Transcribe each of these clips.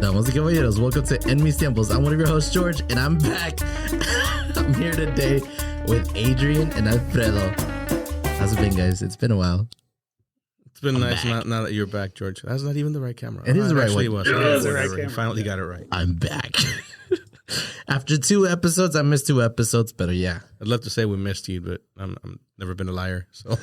Damas y caballeros, welcome to En Mis Tiempos. I'm one of your hosts, George, and I'm back. I'm here today with Adrian and Alfredo. How's it been, guys? It's been a while. It's been nice now that you're back, George. That's not even the right camera. It is the right one. It is the right camera. You finally got it right. I'm back. After 2 episodes, I missed 2 episodes, but yeah. I'd love to say we missed you, but I'm never been a liar. So,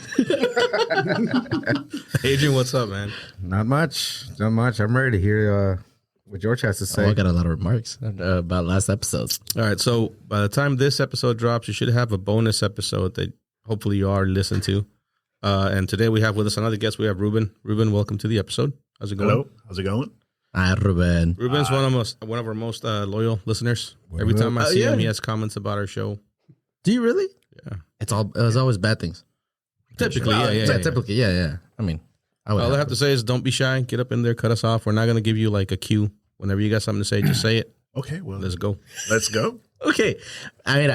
Adrian, what's up, man? Not much. I'm ready to hear what George has to say. I got a lot of remarks about last episodes. All right, so by the time this episode drops, you should have a bonus episode that hopefully you are listening to. And today we have with us another guest. We have Ruben. Ruben, welcome to the episode. How's it going? Hello. How's it going? Hi, Ruben. Ruben's one of our most loyal listeners. Every time I see him, he has comments about our show. Do you really? Yeah. It was always bad things. Typically, Typically, yeah. I mean, all I have to say is don't be shy. Get up in there, cut us off. We're not going to give you like a cue. Whenever you got something to say, just say it. Okay, well, let's go. Let's go. Okay. I mean,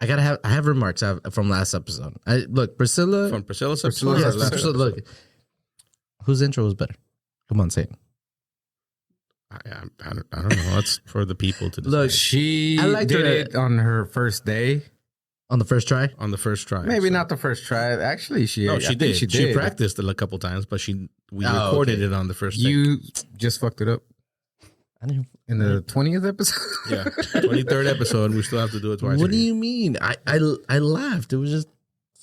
I have remarks from last episode. Priscilla. From Priscilla's episode? Yes, Priscilla, look. Whose intro was better? Come on, say it. I don't know. That's for the people to decide. Look, she did it on her first day. On the first try? On the first try. Maybe not the first try. Actually, she did. She practiced it a couple times, but we recorded it on the first day. You just fucked it up. In the 20th episode? Yeah. 23rd episode. We still have to do it twice. What do you mean? I laughed. It was just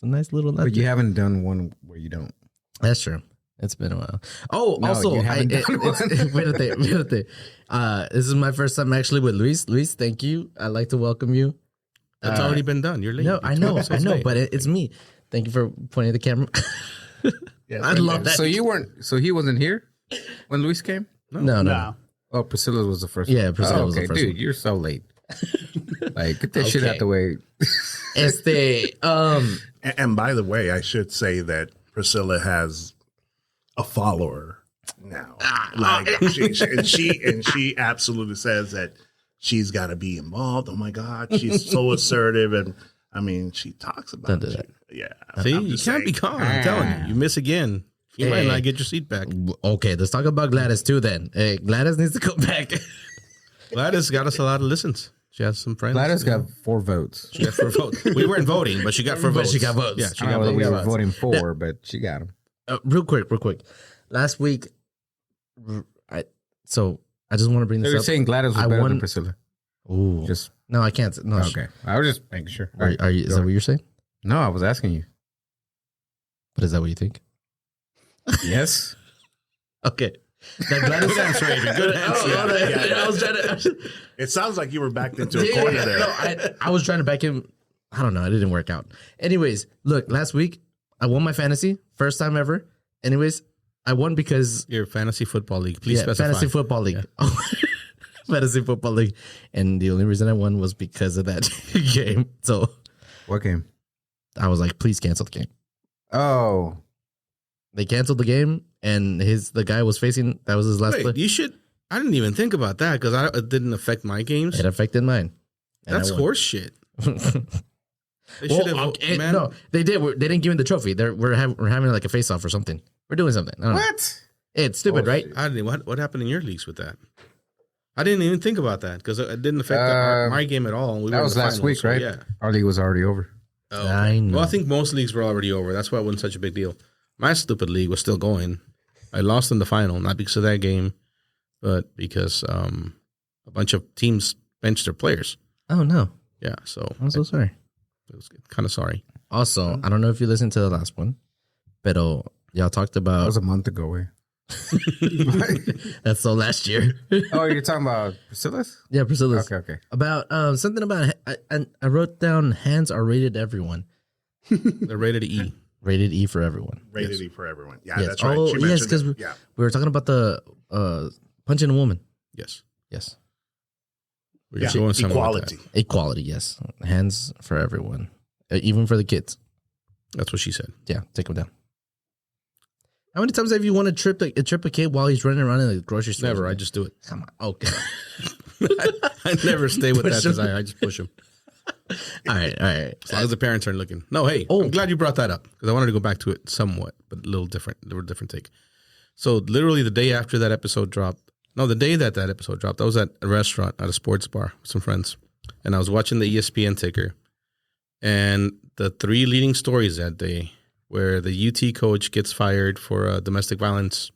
a nice little laugh. But you haven't done one where you don't. That's true. It's been a while. Oh, no, also, wait a thing. This is my first time actually with Luis. Luis, thank you. I'd like to welcome you. It's already been done. You're late. No, I know, but it's me. Thank you for pointing the camera. Yes, I love that. So he wasn't here when Luis came? No. Oh, Priscilla was the first one. Yeah, Priscilla was the first dude, one. You're so late. Like, get that shit out the way. And by the way, I should say that Priscilla has a follower now. She absolutely says that she's got to be involved. Oh my God, she's so assertive, and I mean, she talks about it. Yeah. See, you can't be calm. I'm telling you, you miss again. You might not get your seat back. Okay, let's talk about Gladys too then. Hey, Gladys needs to come back. Gladys got us a lot of listens. She has some friends. Gladys got 4 votes. She got 4 votes. We weren't voting, but she got 4 votes. She got votes. Yeah, she got votes. We were voting for, but she got them. Real quick. Last week, I just want to bring this up. You're saying Gladys was better than Priscilla. Ooh. No, I can't. No. Okay. I was just making sure. Is that what you're saying? No, I was asking you. But is that what you think? Yes. Okay. That Gladys answer, Adrian. Good answer. Yeah. I was trying to. It sounds like you were backed into a corner there. No, I was trying to back him. I don't know. It didn't work out. Anyways, look, last week I won my fantasy. First time ever. Anyways, I won because your fantasy football league. Please specify. Fantasy football league. Yeah. Fantasy football league. And the only reason I won was because of that game. So what game? I was like, please cancel the game. Oh. They canceled the game, and the guy was facing. That was his last play. You should. I didn't even think about that because it didn't affect my games. It affected mine. That's horse shit. No, they did. They didn't give me the trophy. We're having like a face off or something. We're doing something. I don't know. It's stupid, right? I didn't. What happened in your leagues with that? I didn't even think about that because it didn't affect my game at all. That was last week, right? Yeah, our league was already over. Oh, okay. I know. Well, I think most leagues were already over. That's why it wasn't such a big deal. My stupid league was still going. I lost in the final, not because of that game, but because a bunch of teams benched their players. Oh, no. Yeah, so. I'm so sorry. It was kind of sorry. Also, I don't know if you listened to the last one, but y'all talked about. That was a month ago, eh? That's so last year. Oh, you're talking about Priscilla's? Yeah, Priscilla's. Okay. About something about, I wrote down hands are rated everyone. They're rated E. Rated E for everyone. Rated E for everyone. Yeah, yes. that's right. Oh, yes, because we were talking about the punching a woman. Yes. We're doing equality. Equality, yes. Hands for everyone, even for the kids. That's what she said. Yeah, take them down. How many times have you won a trip a kid while he's running around in the grocery store? Never. I just do it. Come on. Okay. I never stay with that because I just push him. All right. As long as the parents aren't looking. No, hey, I'm glad you brought that up because I wanted to go back to it somewhat, but a little different take. So literally the day after that episode dropped, No, the day that episode dropped, I was at a restaurant at a sports bar with some friends, and I was watching the ESPN ticker, and the 3 leading stories that day where the UT coach gets fired for domestic violence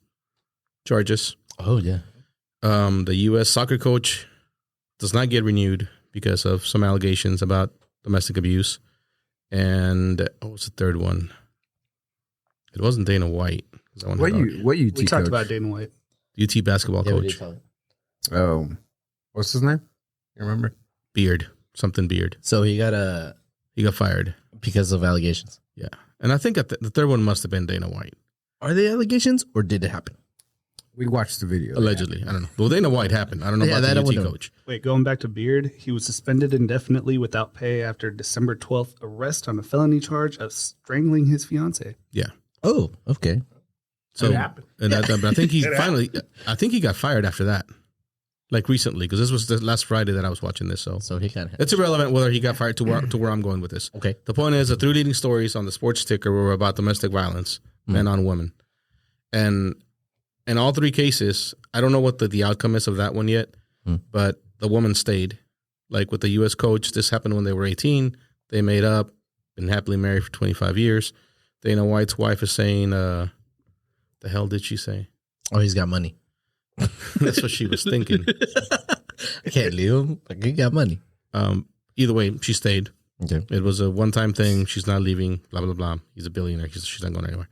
charges. Oh yeah. The U.S. soccer coach does not get renewed because of some allegations about domestic abuse. And what was the third one? It wasn't Dana White. What UT We coach? talked about Dana White. UT basketball coach. Oh, what's his name? You remember? Beard. Something Beard. So he got fired. because of allegations. Yeah. And I think the third one must have been Dana White. Are they allegations or did it happen? We watched the video. Allegedly. I don't know. Well, Dana White happened. I don't know Yeah, about that I the would UT know. coach. Wait, going back to Beard, he was suspended indefinitely without pay after December 12th arrest on a felony charge of strangling his fiance. Yeah. Oh, okay. So, It happened. and but I think he It finally, I think he got fired after that. Like recently, because this was the last Friday that I was watching this. So He kind of. it's irrelevant whether he got fired to where I'm going with this. Okay. The point is, the 3 leading stories on the sports ticker were about domestic violence, men on women. And in all 3 cases, I don't know what the outcome is of that one yet, but the woman stayed. Like with the U.S. coach, this happened when they were 18. They made up, been happily married for 25 years. Dana White's wife is saying, the hell did she say? Oh, he's got money. That's what she was thinking. I can't leave him. Like, he got money. Either way, she stayed. Okay. It was a one-time thing. She's not leaving. Blah blah blah. He's a billionaire. She's not going anywhere.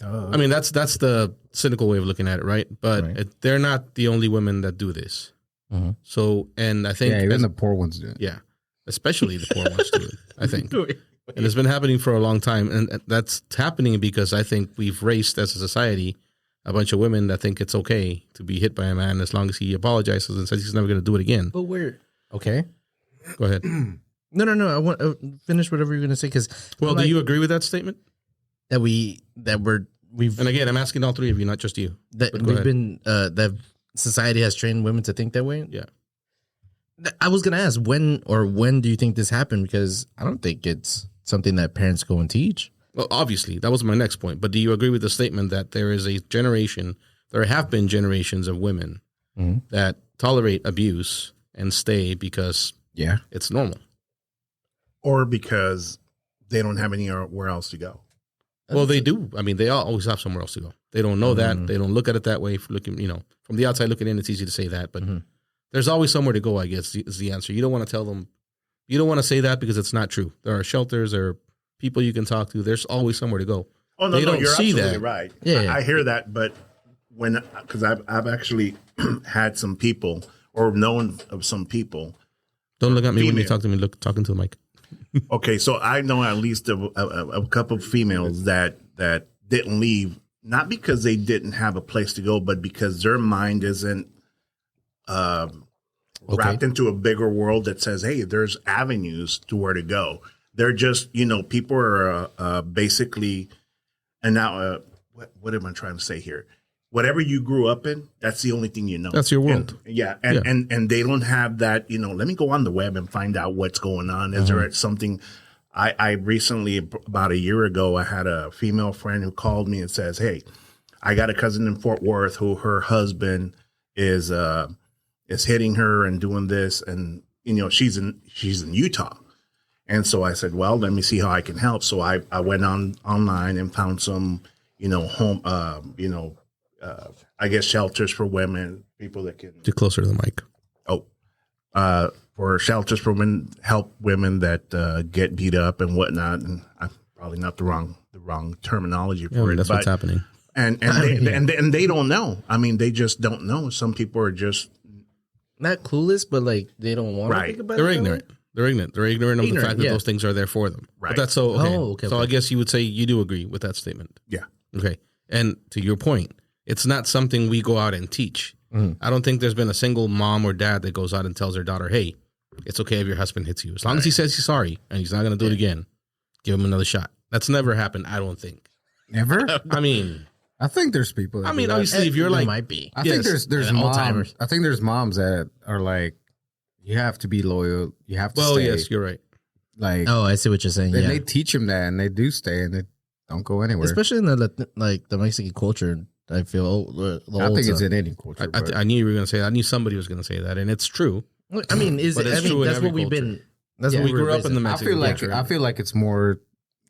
I mean, that's the cynical way of looking at it, right? But they're not the only women that do this. So, and I think even the poor ones do it. yeah, especially the poor ones do it. I think, and it's been happening for a long time, and that's happening because I think we've raised as a society a bunch of women that think it's okay to be hit by a man as long as he apologizes and says he's never going to do it again. But we're okay. Go ahead. No. I want to finish whatever you're going to say because Well, do you agree with that statement? we've And again, I'm asking all 3 of you, not just you. that But go we've ahead. been that society has trained women to think that way. Yeah. I was going to ask when do you think this happened? Because I don't think it's something that parents go and teach. Well, obviously, that was my next point. But do you agree with the statement that there is a generation, there have been generations of women that tolerate abuse and stay because it's normal? Or because they don't have anywhere else to go. Well, they do. I mean, they always have somewhere else to go. They don't know that. They don't look at it that way. Looking, from the outside looking in, it's easy to say that. But there's always somewhere to go, I guess, is the answer. You don't want to tell them. You don't want to say that because it's not true. There are shelters, there are people you can talk to. There's always somewhere to go. Oh, no, They don't you're see absolutely that. right. Yeah. I hear that, but because I've actually had some people or known of some people. Don't look at me when you Female. talk to me. Look, talking to the mic. Okay, so I know at least a couple of females that didn't leave, not because they didn't have a place to go, but because their mind isn't wrapped into a bigger world that says, hey, there's avenues to where to go. They're just, people are basically, and now, what am I trying to say here? Whatever you grew up in, that's the only thing you know. That's your world. And they don't have that, let me go on the web and find out what's going on. Is there something? I recently, about a year ago, I had a female friend who called me and says, hey, I got a cousin in Fort Worth who her husband is hitting her and doing this. And, she's in Utah. And so I said, well, let me see how I can help. So I went online and found some, home, I guess shelters for women, people that can Get closer to the mic. for shelters for women, help women that get beat up and whatnot. And I'm probably not the wrong terminology for it. That's what's happening. And they don't know. I mean, they just don't know. Some people are just Not clueless, but like they don't want to Right. think about They're it. ignorant. They're ignorant. They're ignorant of the fact that yeah. those things are there for them. Right. But that's so okay. Oh, okay, So okay. I guess you would say you do agree with that statement. yeah. Okay. And to your point, it's not something we go out and teach. I don't think there's been a single mom or dad that goes out and tells their daughter, hey, it's okay if your husband hits you. As long as he says he's sorry and he's not going to do it again, give him another shot. That's never happened, I don't think. Never? I mean, I think there's people that do that. obviously, if you're There like, might be. I think yes, there's old moms. timers. I think there's moms that are like, you have to be loyal. You have to well, stay. yes, you're right. Like, Oh, I see what you're saying. and Yeah, they teach them that, and they do stay, and they don't go anywhere. especially in the Mexican culture. I feel the I old think it's stuff. in any culture. but- I knew you were going to say that. I knew somebody was going to say that, and it's true. I mean, is But it? it's I mean, true in that's every what we've culture. been. That's Yeah, what we grew up in the I Mexican feel like culture. I feel like it's more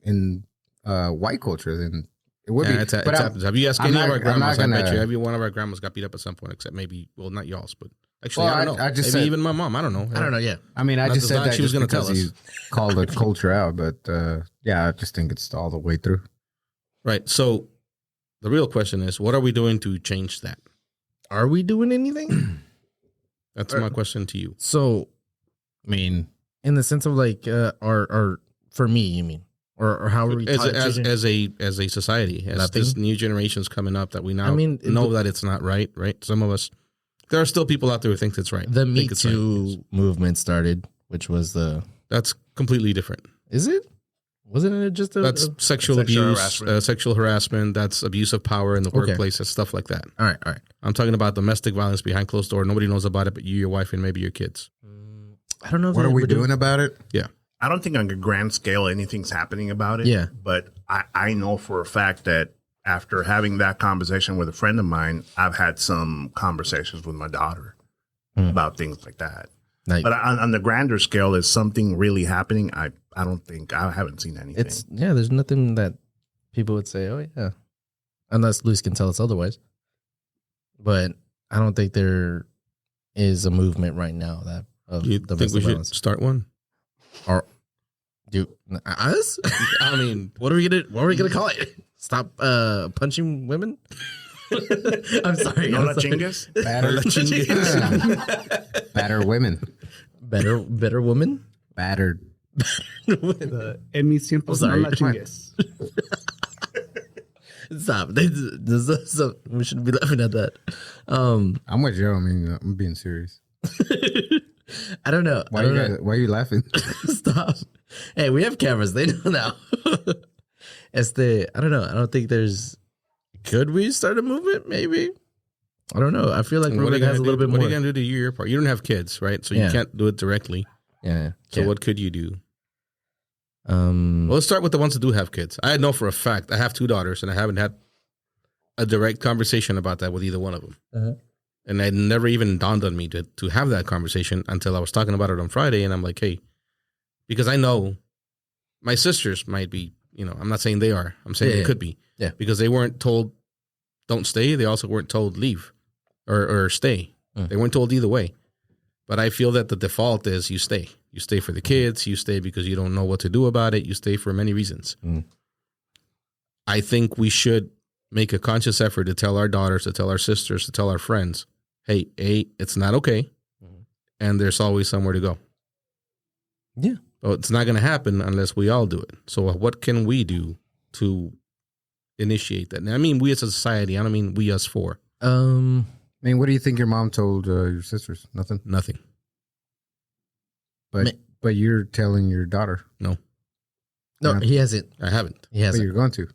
in white culture than it would Yeah, be. it's But happens. Have you asked I'm any not- of our I'm grandmas? not I bet gonna- you every one of our grandmas got beat up at some point, except maybe, well, not y'all's, but actually, Well, I don't know. I just maybe said- even my mom. I don't know. I don't know. Yeah, I mean, I Not just that said that she was just gonna tell because us. you called the culture out. But yeah, I just think it's all the way through. Right. So the real question is, what are we doing to change that? are we doing anything? That's my question to you. So, I mean, in the sense of like, or for me, you mean, or how are we As changing? as a society, as Nothing? this new generation's coming up, that we now I mean, know that it's not right. Right. Some of us, there are still people out there who think it's right. The Me think it's right. Too movement started, which was the. That's completely different. Is it? Wasn't it just a? That's sexual sexual abuse, harassment. sexual harassment. That's abuse of power in the workplace and stuff like that. all right, all right. I'm talking about domestic violence behind closed door. Nobody knows about it, but you, your wife, and maybe your kids. I don't know. If what are we we're doing about it? I don't think on a grand scale anything's happening about it. Yeah. But I know for a fact that after having that conversation with a friend of mine, I've had some conversations with my daughter about things like that. Like, But on the grander scale, is something really happening? I don't think, I haven't seen anything. it's there's nothing that people would say, oh yeah, unless Luis can tell us otherwise. But I don't think there is a movement right now that of Do you think we domestic should violence. start one? Or do us? I mean, What are we gonna call it? Stop punching women? I'm sorry. no I'm la sorry. chingas? Batter women, Better woman? battered. En mis tiempos no sorry. la chingues. Stop. We shouldn't be laughing at that. I'm with Joe. I mean, I'm being serious. I don't know. Why I don't you know. guys, why are you laughing? Stop. Hey, we have cameras. They know now. I don't know. I don't think there's. Could we start a movement? Maybe. I don't know. I feel like what are Ruben you has a gonna little do? bit What more. are you going to do to your part? You don't have kids, right? So Yeah. you can't do it directly. Yeah. So yeah. what could you do? Um. Well, let's start with the ones that do have kids. I know for a fact I have 2 daughters, and I haven't had a direct conversation about that with either one of them. Uh-huh. And it never even dawned on me to have that conversation until I was talking about it on Friday. And I'm like, hey, because I know my sisters might be, I'm not saying they are. I'm saying Yeah, they yeah. could be. Yeah. Because they weren't told don't stay. They also weren't told leave or stay. They weren't told either way. But I feel that the default is you stay. You stay for the kids. You stay because you don't know what to do about it. You stay for many reasons. I think we should make a conscious effort to tell our daughters, to tell our sisters, to tell our friends, hey, it's not okay. And there's always somewhere to go. Yeah. Well, it's not going to happen unless we all do it. So what can we do to initiate that? And I mean, we as a society. I don't mean we us four. I mean, what do you think your mom told your sisters? Nothing. Nothing. But you're telling your daughter. No, Yeah. he hasn't. I haven't. He But hasn't. you're going to.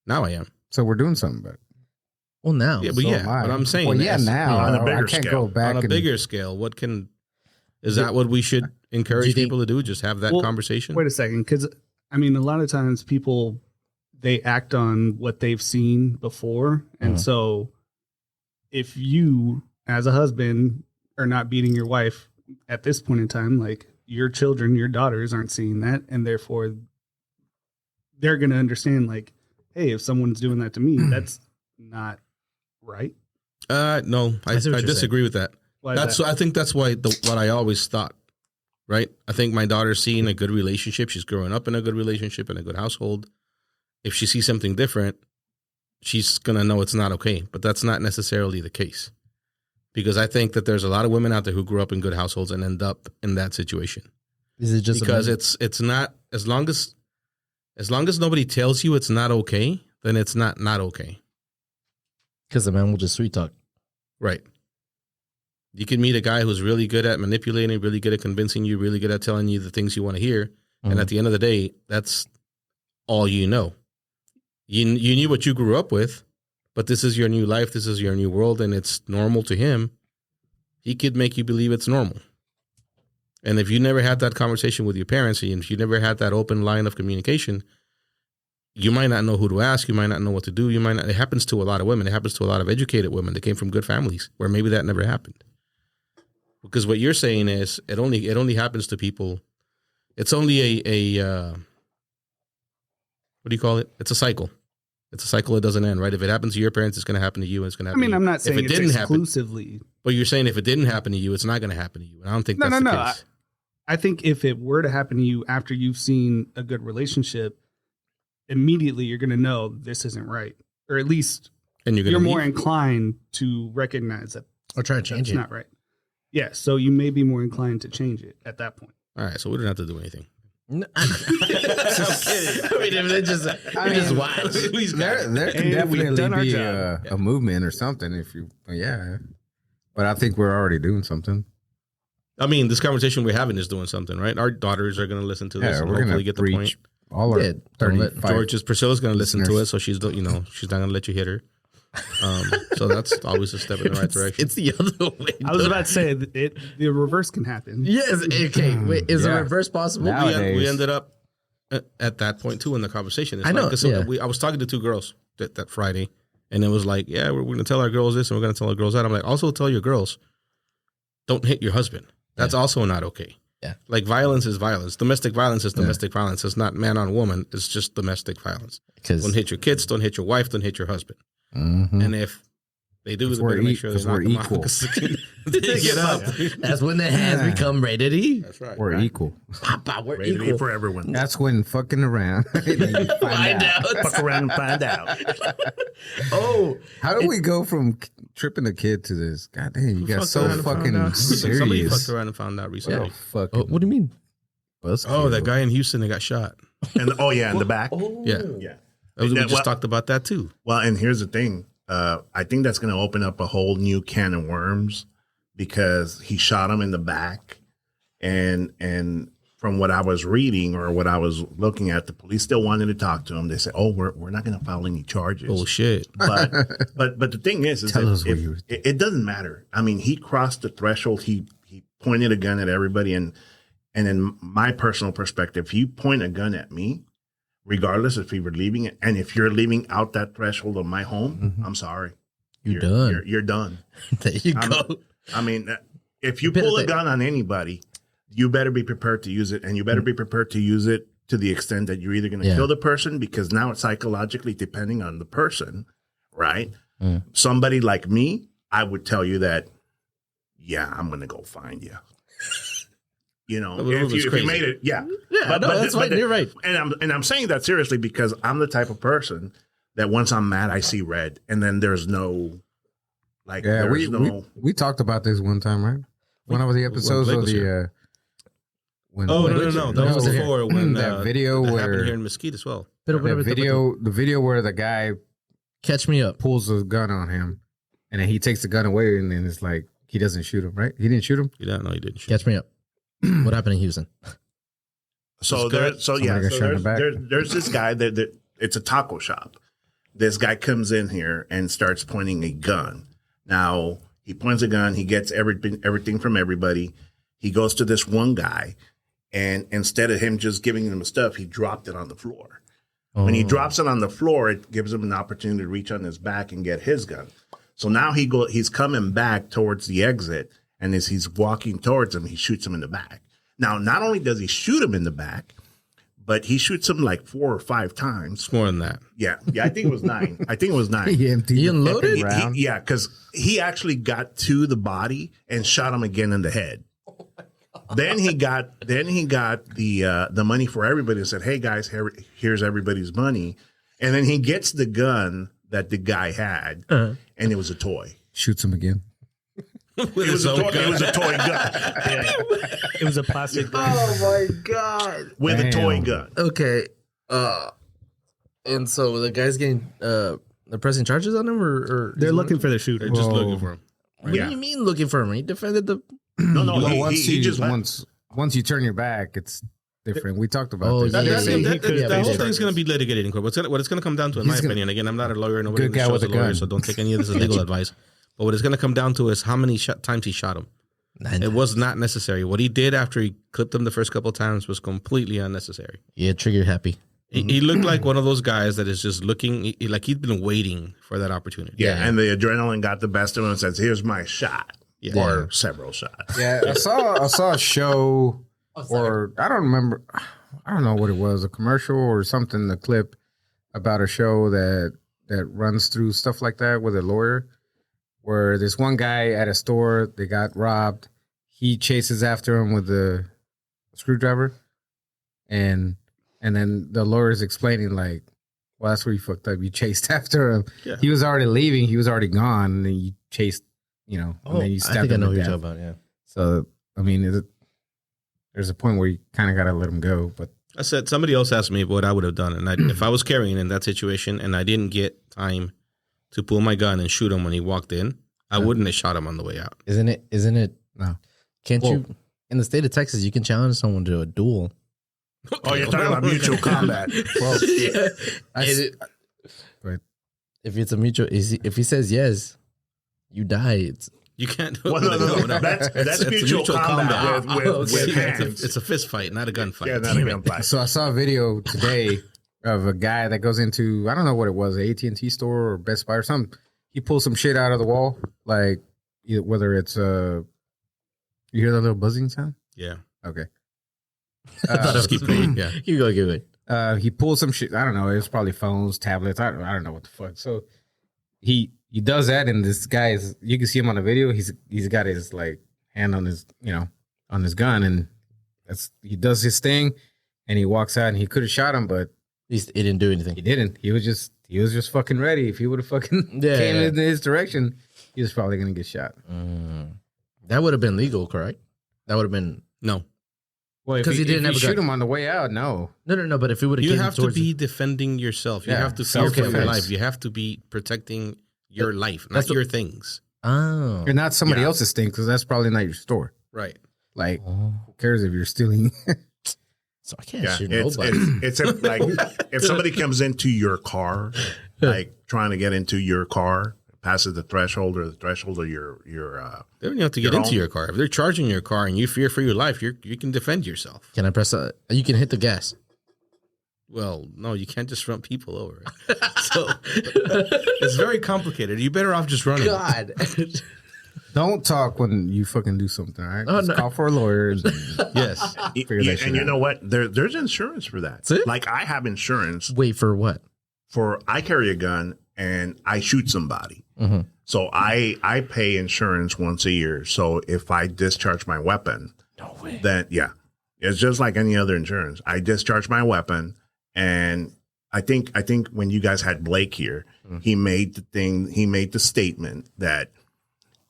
Now I am. So we're doing something about it. Well, now. Yeah, but So yeah. am I. But I'm saying Well, yeah, this, now on a bigger I can't scale. go back on a and- bigger scale, is that what we should encourage Do you think- people to do? Just have that Well, conversation? Wait a second, because I mean, a lot of times people they act on what they've seen before, and so if you, as a husband, are not beating your wife at this point in time, like your children, your daughters aren't seeing that, and therefore they're going to understand, like, hey, if someone's doing that to me, that's not right. No, I see what you're disagree with that. Why is that? I think that's why what I always thought, right? I think my daughter's seeing a good relationship. She's growing up in a good relationship, in a good household. If she sees something different, she's going to know it's not okay. But that's not necessarily the case. Because I think that there's a lot of women out there who grew up in good households and end up in that situation. Is it just Because it's not, as long as nobody tells you it's not okay, then it's not okay. because the man will just sweet talk? Right. You can meet a guy who's really good at manipulating, really good at convincing you, really good at telling you the things you want to hear. And at the end of the day, that's all you know. You knew what you grew up with, but this is your new life. This is your new world, and it's normal to him. He could make you believe it's normal. And if you never had that conversation with your parents, and if you never had that open line of communication, you might not know who to ask. You might not know what to do. You might not. It happens to a lot of women. It happens to a lot of educated women that came from good families where maybe that never happened. Because what you're saying is it only happens to people. It's only a what do you call it? It's a cycle. It's a cycle that doesn't end, right? If it happens to your parents, it's going to happen to you, and it's going to happen. I mean, to you. I'm not saying if it it's didn't exclusively. happen, but you're saying if it didn't happen to you, it's not going to happen to you. And I don't think that's the case. I think if it were to happen to you after you've seen a good relationship, immediately you're going to know this isn't right, or at least And you're more inclined to recognize that Or try to change it's it. not right. Yeah, so you may be more inclined to change it at that point. All right, so we don't have to do anything. No, I'm kidding. I mean, if they just watch. There can And we've done our definitely be job. a movement or something if you, But I think we're already doing something. I mean, this conversation we're having is doing something, right? Our daughters are going to listen to this Yeah, and we're hopefully gonna get the point. reach all our Yeah, don't let 35. Priscilla's going to listen to listeners. it, so she's not going to let you hit her. So that's always a step in the right direction. It's the other way. I was about to say the reverse can happen. Yes. Okay. Wait. Is Yeah. a reverse possible? Now- we nowadays. ended up at that point too in the conversation. It's I know, Like, 'cause yeah. I was talking to two girls that Friday, and it was like, yeah, we're going to tell our girls this and we're going to tell our girls that. I'm like, also tell your girls, don't hit your husband. That's also not okay. Yeah. Like violence is violence. Domestic violence is domestic violence. It's not man on woman. It's just domestic violence. Because Don't hit your kids. Don't hit your wife. Don't hit your husband. Mhm. And if they do, they we're better make sure they because knock we're them out. equal. 'Cause they get up. that's when the hands become rated E. That's right. We're equal. Papa, we're Rated E equal. for everyone. That's when fucking around. Then you find out. Fuck around and find out. Oh, How do we go from tripping a kid to this? God damn, you got Fucked so around and found fucking out. Somebody serious. fucked around and found out recently. Fucking what do you mean? Oh, that guy in Houston that got shot. And in the back. Yeah. Yeah. We That- just well- talked about that too. Well, and here's the thing. I think that's going to open up a whole new can of worms because he shot him in the back, and from what I was reading or what I was looking at, the police still wanted to talk to him. They said, "Oh, we're not going to file any charges." Oh shit. But the thing is Tell that us what if- you were it doesn't matter. I mean, he crossed the threshold. He pointed a gun at everybody, and in my personal perspective, if you point a gun at me, regardless if you were leaving it, and if you're leaving out that threshold of my home, I'm sorry, You're done. You're done. There you I'm- go. I mean, if you But pull a the- gun on anybody, you better be prepared to use it, and you better be prepared to use it to the extent that you're either going to Yeah. kill the person, because now it's psychologically depending on the person, right? Mm. Somebody like me, I would tell you that, yeah, I'm going to go find you. You know, Well, if it's you crazy. made it, yeah. Yeah, no, that's fine. You're right. And I'm saying that seriously because I'm the type of person that once I'm mad, I see red, and then there's no, like, Yeah, there's we talked about this one time, right? One of the episodes Blake of was the when Oh Blake- no. That was here. before when that video that happened where here in Mesquite as well. But the video where the guy Catch me up. pulls a gun on him, and then he takes the gun away, and then it's like he doesn't shoot him, right? He didn't shoot him. You don't know he didn't shoot. Catch me up. What happened in Houston? So Somebody got shot in the back. there's this guy that it's a taco shop. This guy comes in here and starts pointing a gun. Now he points a gun. He gets everything from everybody. He goes to this one guy, and instead of him just giving him the stuff, he dropped it on the floor. When he drops it on the floor, it gives him an opportunity to reach on his back and get his gun. So now he's coming back towards the exit, and as he's walking towards him, he shoots him in the back. Now, not only does he shoot him in the back, but he shoots him like 4 or 5 times. It's more than that. Yeah, I think it was 9. He emptied He the unloaded? fucking round. Yeah, because he actually got to the body and shot him again in the head. Then he got the money for everybody and said, "Hey guys, here's everybody's money." And then he gets the gun that the guy had, and it was a toy. Shoots him again. It was a toy gun. Yeah, It was a plastic gun. Oh my god. with a toy Damn. gun. Okay. And so the guy's getting they're pressing charges on him, or They're looking for the shooter. They're just Whoa. looking for him. What Yeah. do you mean looking for him? He defended the. No, Well, he just left. once you turn your back, it's different. We talked about Oh, this. yeah, That, yeah, that, yeah. that, He could that, have that whole been thing's going to be litigated in court. What it's going to come down to, in my He's gonna- opinion, again, I'm not a lawyer. Nobody in Good the guy show's with a a lawyer, gun. so don't take any of this as legal advice. But what it's going to come down to is how many times he shot him. It was not necessary. What he did after he clipped him the first couple of times was completely unnecessary. Yeah, trigger happy. He looked like one of those guys that is just looking like he'd been waiting for that opportunity. Yeah, and the adrenaline got the best of him and says, "Here's my shot," or several shots. Yeah, I saw a show, or I don't remember. I don't know what it was, a commercial or something. The clip about a show that runs through stuff like that with a lawyer, where this one guy at a store, they got robbed. He chases after him with the screwdriver, and then the lawyer's explaining like, well, that's where you fucked up. You chased after him. Yeah. He was already leaving. He was already gone. And then you chased, and then you stabbed him. I think I know what you're talking about, yeah. So, I mean, there's a point where you kind of got to let him go. But I said, somebody else asked me what I would have done. And if I was carrying in that situation and I didn't get time to pull my gun and shoot him when he walked in, I wouldn't have shot him on the way out. Isn't it? No. Can't you, in the state of Texas, you can challenge someone to a duel. Oh, you're talking about mutual combat. Well, yeah. If it's a mutual, if he says yes, you die. You can't. Well, no. That's mutual combat with hands. It's a fist fight, not a gunfight. Yeah, not a gunfight. So I saw a video today of a guy that goes into, I don't know what it was, an AT&T store or Best Buy or something. He pulls some shit out of the wall, like whether it's you hear that little buzzing sound? Yeah. Okay. Just keep going. Yeah. You go give it. He pulls some shit. I don't know. It was probably phones, tablets. I don't know what the fuck. So he does that, and this guy is. You can see him on the video. He's got his like hand on his on his gun, and he does his thing, and he walks out, and he could have shot him, but he didn't do anything. He didn't. He was just fucking ready. If he would have fucking came in his direction, he was probably gonna get shot. That would have been legal, correct? That would have been no. Well, because he didn't have shoot him on the way out, no. No. But if it would have, you have to be defending yourself. You have to fear for your life. You have to be protecting your life, not your things. Oh, and not somebody else's thing, because that's probably not your store, right? Like, who cares if you're stealing? So I can't shoot nobody. It's like if somebody comes into your car, like trying to get into your car. Passes the threshold or your they don't have to get into your car. If they're charging your car and you fear for your life, you can defend yourself. Can I press you can hit the gas. Well, no, you can't just run people over. So it's very complicated. You're better off just running. God. Don't talk when you fucking do something, all right? Just call for a lawyer. Yes. And you know what? There's insurance for that. Like I have insurance. Wait, for what? I carry a gun and I shoot somebody. Mm-hmm. So I pay insurance once a year. So if I discharge my weapon, no way. Then it's just like any other insurance. I discharge my weapon, and I think when you guys had Blake here, he made the statement that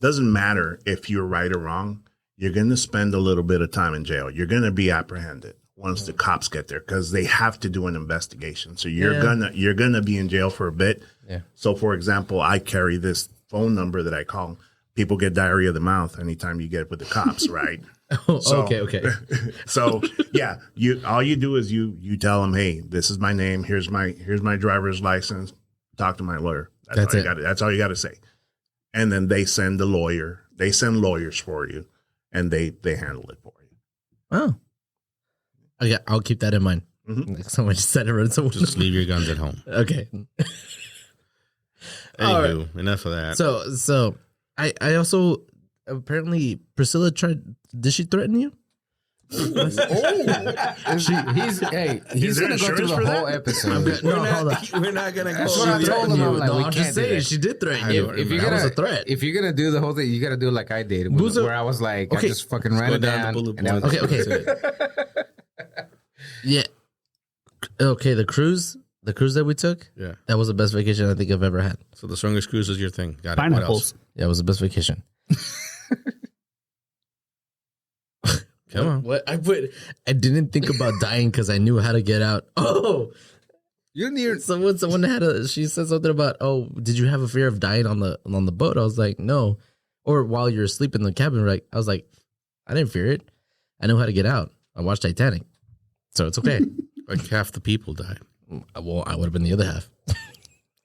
doesn't matter if you're right or wrong, you're going to spend a little bit of time in jail. You're going to be apprehended once the cops get there, because they have to do an investigation. So you're gonna be in jail for a bit. Yeah. So for example, I carry this phone number that I call. People get diarrhea of the mouth anytime you get with the cops, right? Okay. So yeah, all you do is you tell them, hey, this is my name. Here's my driver's license. Talk to my lawyer. That's all you got to say. And then they send the lawyer. They send lawyers for you, and they handle it for you. Oh. Okay, I'll keep that in mind. Mm-hmm. Someone just said it. Someone just leave your guns at home. Okay. Anywho, enough of that. So I also apparently Priscilla tried. Did she threaten you? He's gonna go through the whole episode. We're not gonna go. That's what I told him. I'm like, we I'm can't just saying she did threaten you. If you're gonna, was a threat. If you're gonna do the whole thing, you gotta do it like I did, where I was like, I just fucking ran it down. Okay. Yeah. Okay. The cruise that we took. Yeah. That was the best vacation I think I've ever had. So the Swingers cruise is your thing. Got it. Pineapples. What else? Yeah, it was the best vacation. Come on. What I didn't think about dying because I knew how to get out. Oh, you near someone she said something about, oh, did you have a fear of dying on the boat? I was like, no. Or while you're asleep in the cabin, right? I was like, I didn't fear it. I know how to get out. I watched Titanic, so it's okay. Like half the people died. Well, I would have been the other half.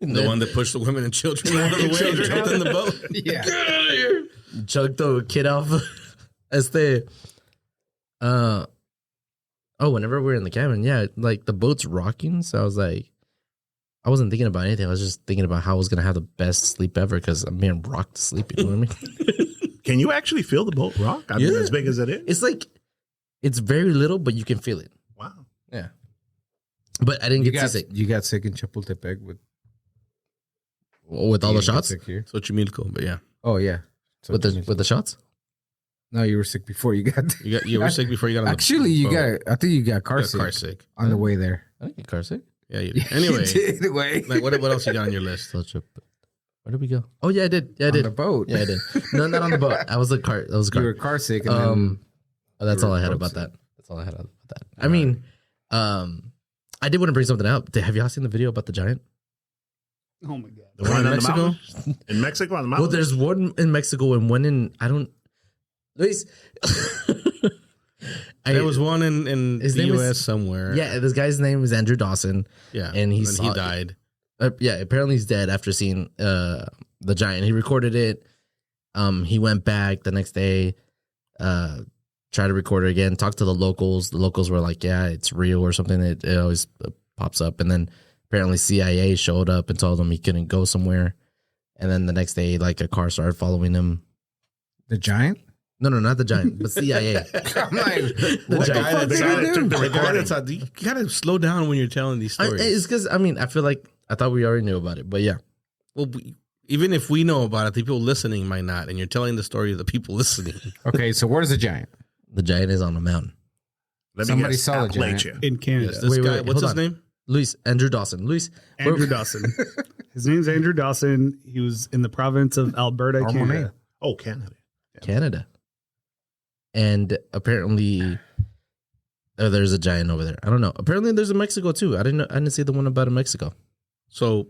The one that pushed the women and children out of the way and jumped in the boat. Yeah. Get out of here. Chucked the kid off. Oh, whenever we were in the cabin, yeah, like the boat's rocking. So I was like, I wasn't thinking about anything. I was just thinking about how I was gonna have the best sleep ever because I'm being rocked to sleep. You know what I mean? Can you actually feel the boat rock? I mean, Yeah. as big as it is. It's like it's very little, but you can feel it. Wow. Yeah. But I didn't get sick You got sick in Chapultepec with with all the you didn't get shots. sick here? Xochimilco, but yeah. Oh yeah. So With the shots. no, you were sick before you got there. You were sick before you got on the Actually, you boat. got. I think you got You car got sick car sick. on the way there. I didn't get car sick. Yeah, you did. Anyway, You did, Wait. like what else you got on your list? Such a. Where did we go? Oh yeah, I did. Yeah, I On did. the boat. Yeah, I did. No, not on the boat. I was a car. That was a You were car. car sick, and then That's you all were I had boat about sick. that. That's all I had about that. I mean, I did want to bring something up. Have y'all seen the video about the giant? Oh my god. The one in in Mexico? the mountains? In Mexico on the Well, mountain? there's one in Mexico and one in Luis. There was one in His the name is- U.S. somewhere. Yeah, this guy's name is Andrew Dawson. yeah, and he he died. Yeah, apparently he's dead after seeing the giant. He recorded it. He went back the next day, tried to record it again, talked to the locals. The locals were like, yeah, it's real or something. It always pops up. And then apparently CIA showed up and told him he couldn't go somewhere. And then the next day, like a car started following him. the giant. No, not the giant, but CIA. I'm like, The what the giant. fuck The did guy you that do? took the The guy recording. that's you gotta slow down when you're telling these stories. It's because, I feel like I thought we already knew about it, but yeah. well, even if we know about it, the people listening might not, and you're telling the story of the people listening. Okay, so where's the giant? The giant is on a mountain. Let me Somebody guess, saw the giant. Appalachia. In Canada. Yes, this Wait, guy, wait, what's hold his on. name? Luis, Andrew Dawson. Luis, Andrew Dawson. His name's Andrew Dawson. He was in the province of Alberta, Normal Canada. name. Oh, Canada. Canada. And apparently there's a giant over there. I don't know. Apparently there's a Mexico too. I didn't see the one about in Mexico. So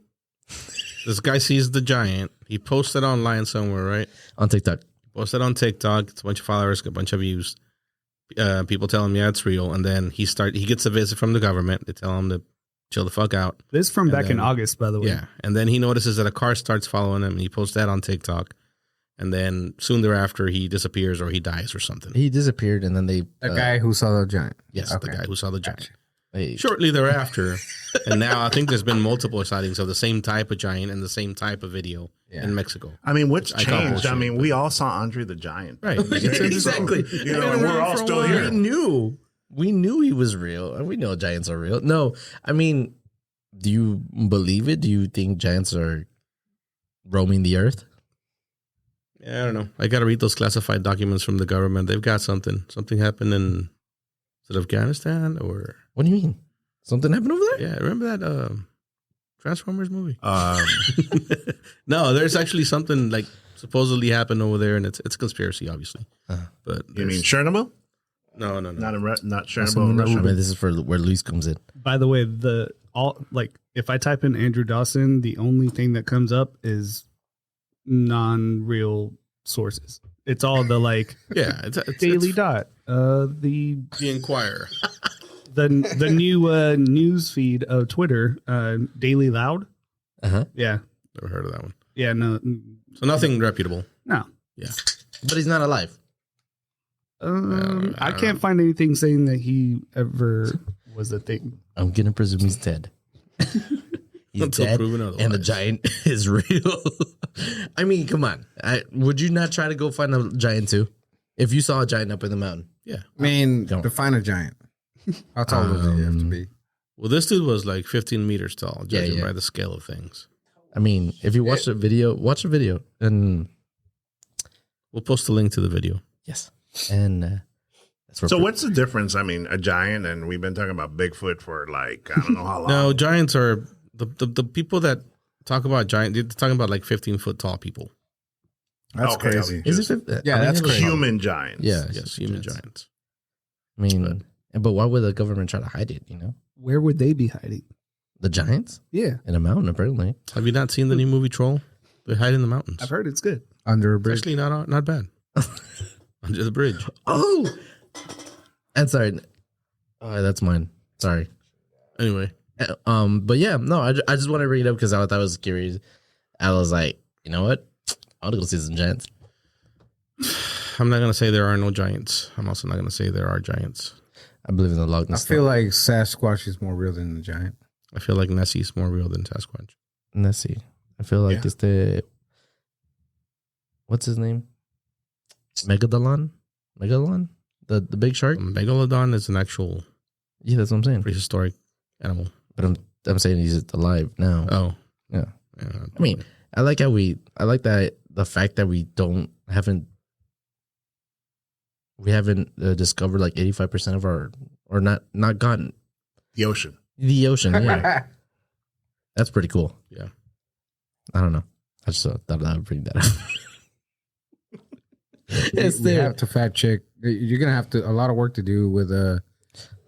this guy sees the giant. He posted online somewhere, right? On TikTok. Posted on TikTok. It's a bunch of followers, a bunch of views. People tell him, yeah, it's real. And then he gets a visit from the government. They tell him to chill the fuck out. This is from And back in then- August, by the way. Yeah. And then he notices that a car starts following him. And he posts that on TikTok. And then soon thereafter, he disappears or he dies or something. He disappeared and then they The guy who saw the giant. Yes, Okay. the guy who saw the giant. they- Shortly thereafter, and now I think there's been multiple sightings of the same type of giant and the same type of video Yeah. in Mexico. I mean, what's I call changed? bullshit, I mean, but- we all saw Andre the Giant. Right. Exactly. You know, and we're all still We here. knew he was real. And we know giants are real. No, I mean, do you believe it? Do you think giants are roaming the earth? Yeah, I don't know. I got to read those classified documents from the government. They've got something. Something happened in is it Afghanistan or What do you mean? Something happened over there? yeah, remember that Transformers movie? Um, No, there's actually something like supposedly happened over there, and it's conspiracy, obviously. But you mean there's- Chernobyl? no. Not Chernobyl. Awesome. Russia. I mean, this is for where Luis comes in. By the way, if I type in Andrew Dawson, the only thing that comes up is non-real sources. It's all the Yeah, it's Daily it's Dot, the the Inquirer. the new news feed of Twitter, Daily Loud. Uh-huh. Yeah, Never heard of that one. yeah, no, So nothing reputable. no. Yeah. But he's not alive. I can't find anything saying that he ever was a thing. I'm going to presume he's dead. He's Until dead, proven and the otherwise. giant is real. I mean, come on. Would you not try to go find a giant too? If you saw a giant up in the mountain? Yeah. I mean, Don't. define a giant. How tall does he have to be? Well, this dude was like 15 meters tall, judging yeah. by the scale of things. I mean, if you watch the video, watch the video. And We'll post a link to the video. yes. And that's where So what's the difference? I mean, a giant, and we've been talking about Bigfoot for like I don't know how long. No, giants are the people that talk about giant. They're talking about like 15-foot tall people. That's Okay, crazy. Is it? Yeah, that's it was- crazy. human giants. Yeah. Yes, human giants. I mean, but why would the government try to hide it? You know, Where would they be hiding? the giants Yeah, in a mountain, apparently. Have you not seen the new movie Troll? They hide in the mountains. I've heard it's good. Under a It's bridge. actually not bad. Under the bridge. Oh, and sorry. Oh, that's mine. Sorry. Anyway, But yeah, no, I just want to bring it up because I thought I was curious. I was like, you know what? I want to go see some giants. I'm not going to say there are no giants. I'm also not going to say there are giants. I believe in the Loch I Ness. feel like Sasquatch is more real than the giant. I feel like Nessie is more real than Sasquatch. Nessie. I feel like it's the what's his name? Megalodon? The big shark? Megalodon is an actual Yeah, that's what I'm saying. prehistoric animal. But I'm saying he's alive now. Oh. Yeah. I mean, I like that the fact that we haven't discovered like 85% of our, or not gotten The ocean. the ocean. Yeah. That's pretty cool. Yeah. I don't know. I just thought I would bring that up. It's We there. have to fact check. You're gonna have to a lot of work to do with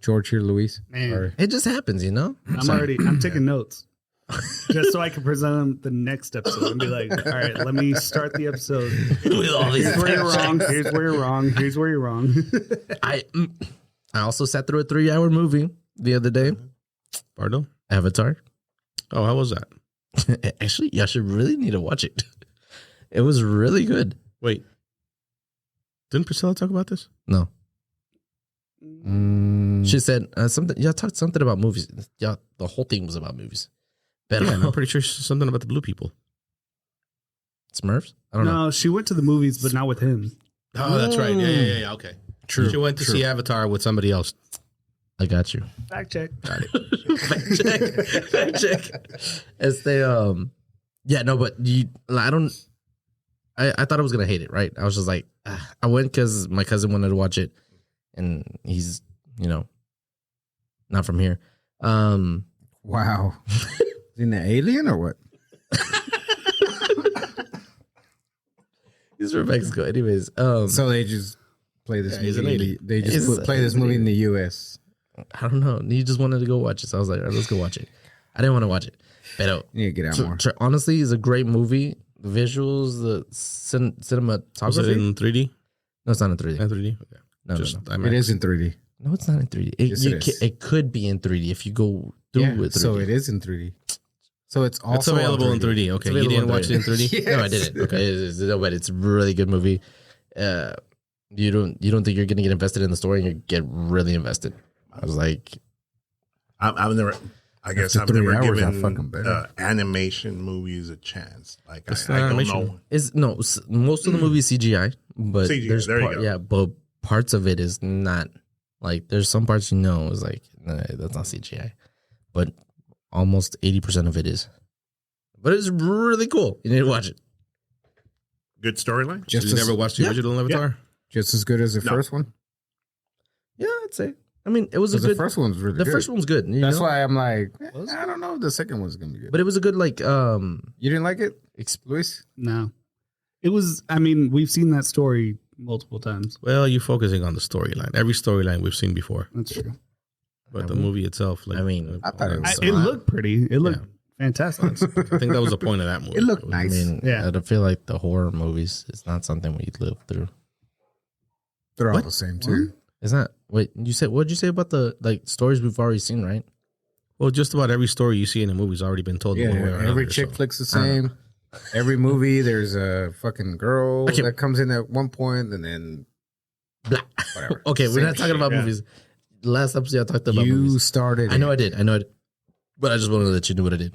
George here, Luis. Man. Sorry. It just happens, you know? I'm taking notes. Just so I can present them the next episode and be like, all right, let me start the episode. With all these Here's where you're fact wrong. checks. Here's where you're wrong. Here's where you're wrong. I also sat through a 3-hour movie the other day. Bardo? Avatar. Oh, how was that? Actually, y'all should really need to watch it. It was really good. Wait. Didn't Priscilla talk about this? No. Mm, She said something. Y'all talked something about movies. Yeah, the whole thing was about movies. Pero Yeah, I'm pretty sure something about the blue people. Smurfs? I don't know. No, she went to the movies, but not with him. Oh, that's right. Yeah. Okay. true. She went to see Avatar with somebody else. I got you. Fact check. Got it. Fact check. It's the yeah, no, but I thought I was gonna hate it, right? I was just like, I went because my cousin wanted to watch it, and he's not from here. Wow. Is he an alien or what? He's from Mexico, anyways. So they just play this he's an movie. alien. They just play this movie in the U.S. I don't know. He just wanted to go watch it, so I was like, all right, let's go watch it. I didn't want to watch it, but You need to get out more. honestly, it's a great movie. The visuals, the Was it cinematography. in 3D? No, it's not in 3D. In 3D? Okay. No, Just no. IMAX. It is in 3D. No, it's not in 3D. Yes, it is. It could be in 3D if you go through Yeah, with 3D. so it is in 3D. So it's It's also available on in 3D. Okay, It's you available didn't in watch it in 3D? Yes. No, I didn't. Okay, no, but it's a really good movie. You don't think you're gonna get invested in the story, and you get really invested. I was like, I've never. I guess After I've 3 never hours, I given fucking bet. animation movies a chance. Like It's I not don't animation. know. most of the movie is CGI, but CGI, there's there you go. yeah, but parts of it is not. Like there's some parts it's like nah, that's not CGI, but almost 80% of it is. But it's really cool. You need to watch it. Good storyline. Just you as, never watched the original Avatar? just as good as the No. first one. Yeah, I'd say. I mean, it was a Because good. the first one's really The good. first one's good. That's why I'm like, Was it? I don't know if the second one's gonna be good. But it was a good like You didn't like it, exp- Luis? No. It was, I mean, we've seen that story multiple times. Well, you're focusing on the storyline. Every storyline we've seen before. That's true. But the movie itself, like, I mean, I thought it was It looked pretty. It looked fantastic. I think that was the point of that movie. It looked I nice. mean, Yeah. I feel like the horror movies is not something we live through. They're all What? the same too. It's not. Wait, what'd you say about the like stories we've already seen, right? Well, just about every story you see in a movie's already been told. Yeah, one way or every another, chick so. flick's the same. Every movie, there's a fucking girl Okay. that comes in at one point, and then Blah. whatever. Okay, we're Same not talking shit. about yeah. movies. Last episode, I talked about You movies. started. I know I it. did. But I just wanted to let you know what I did.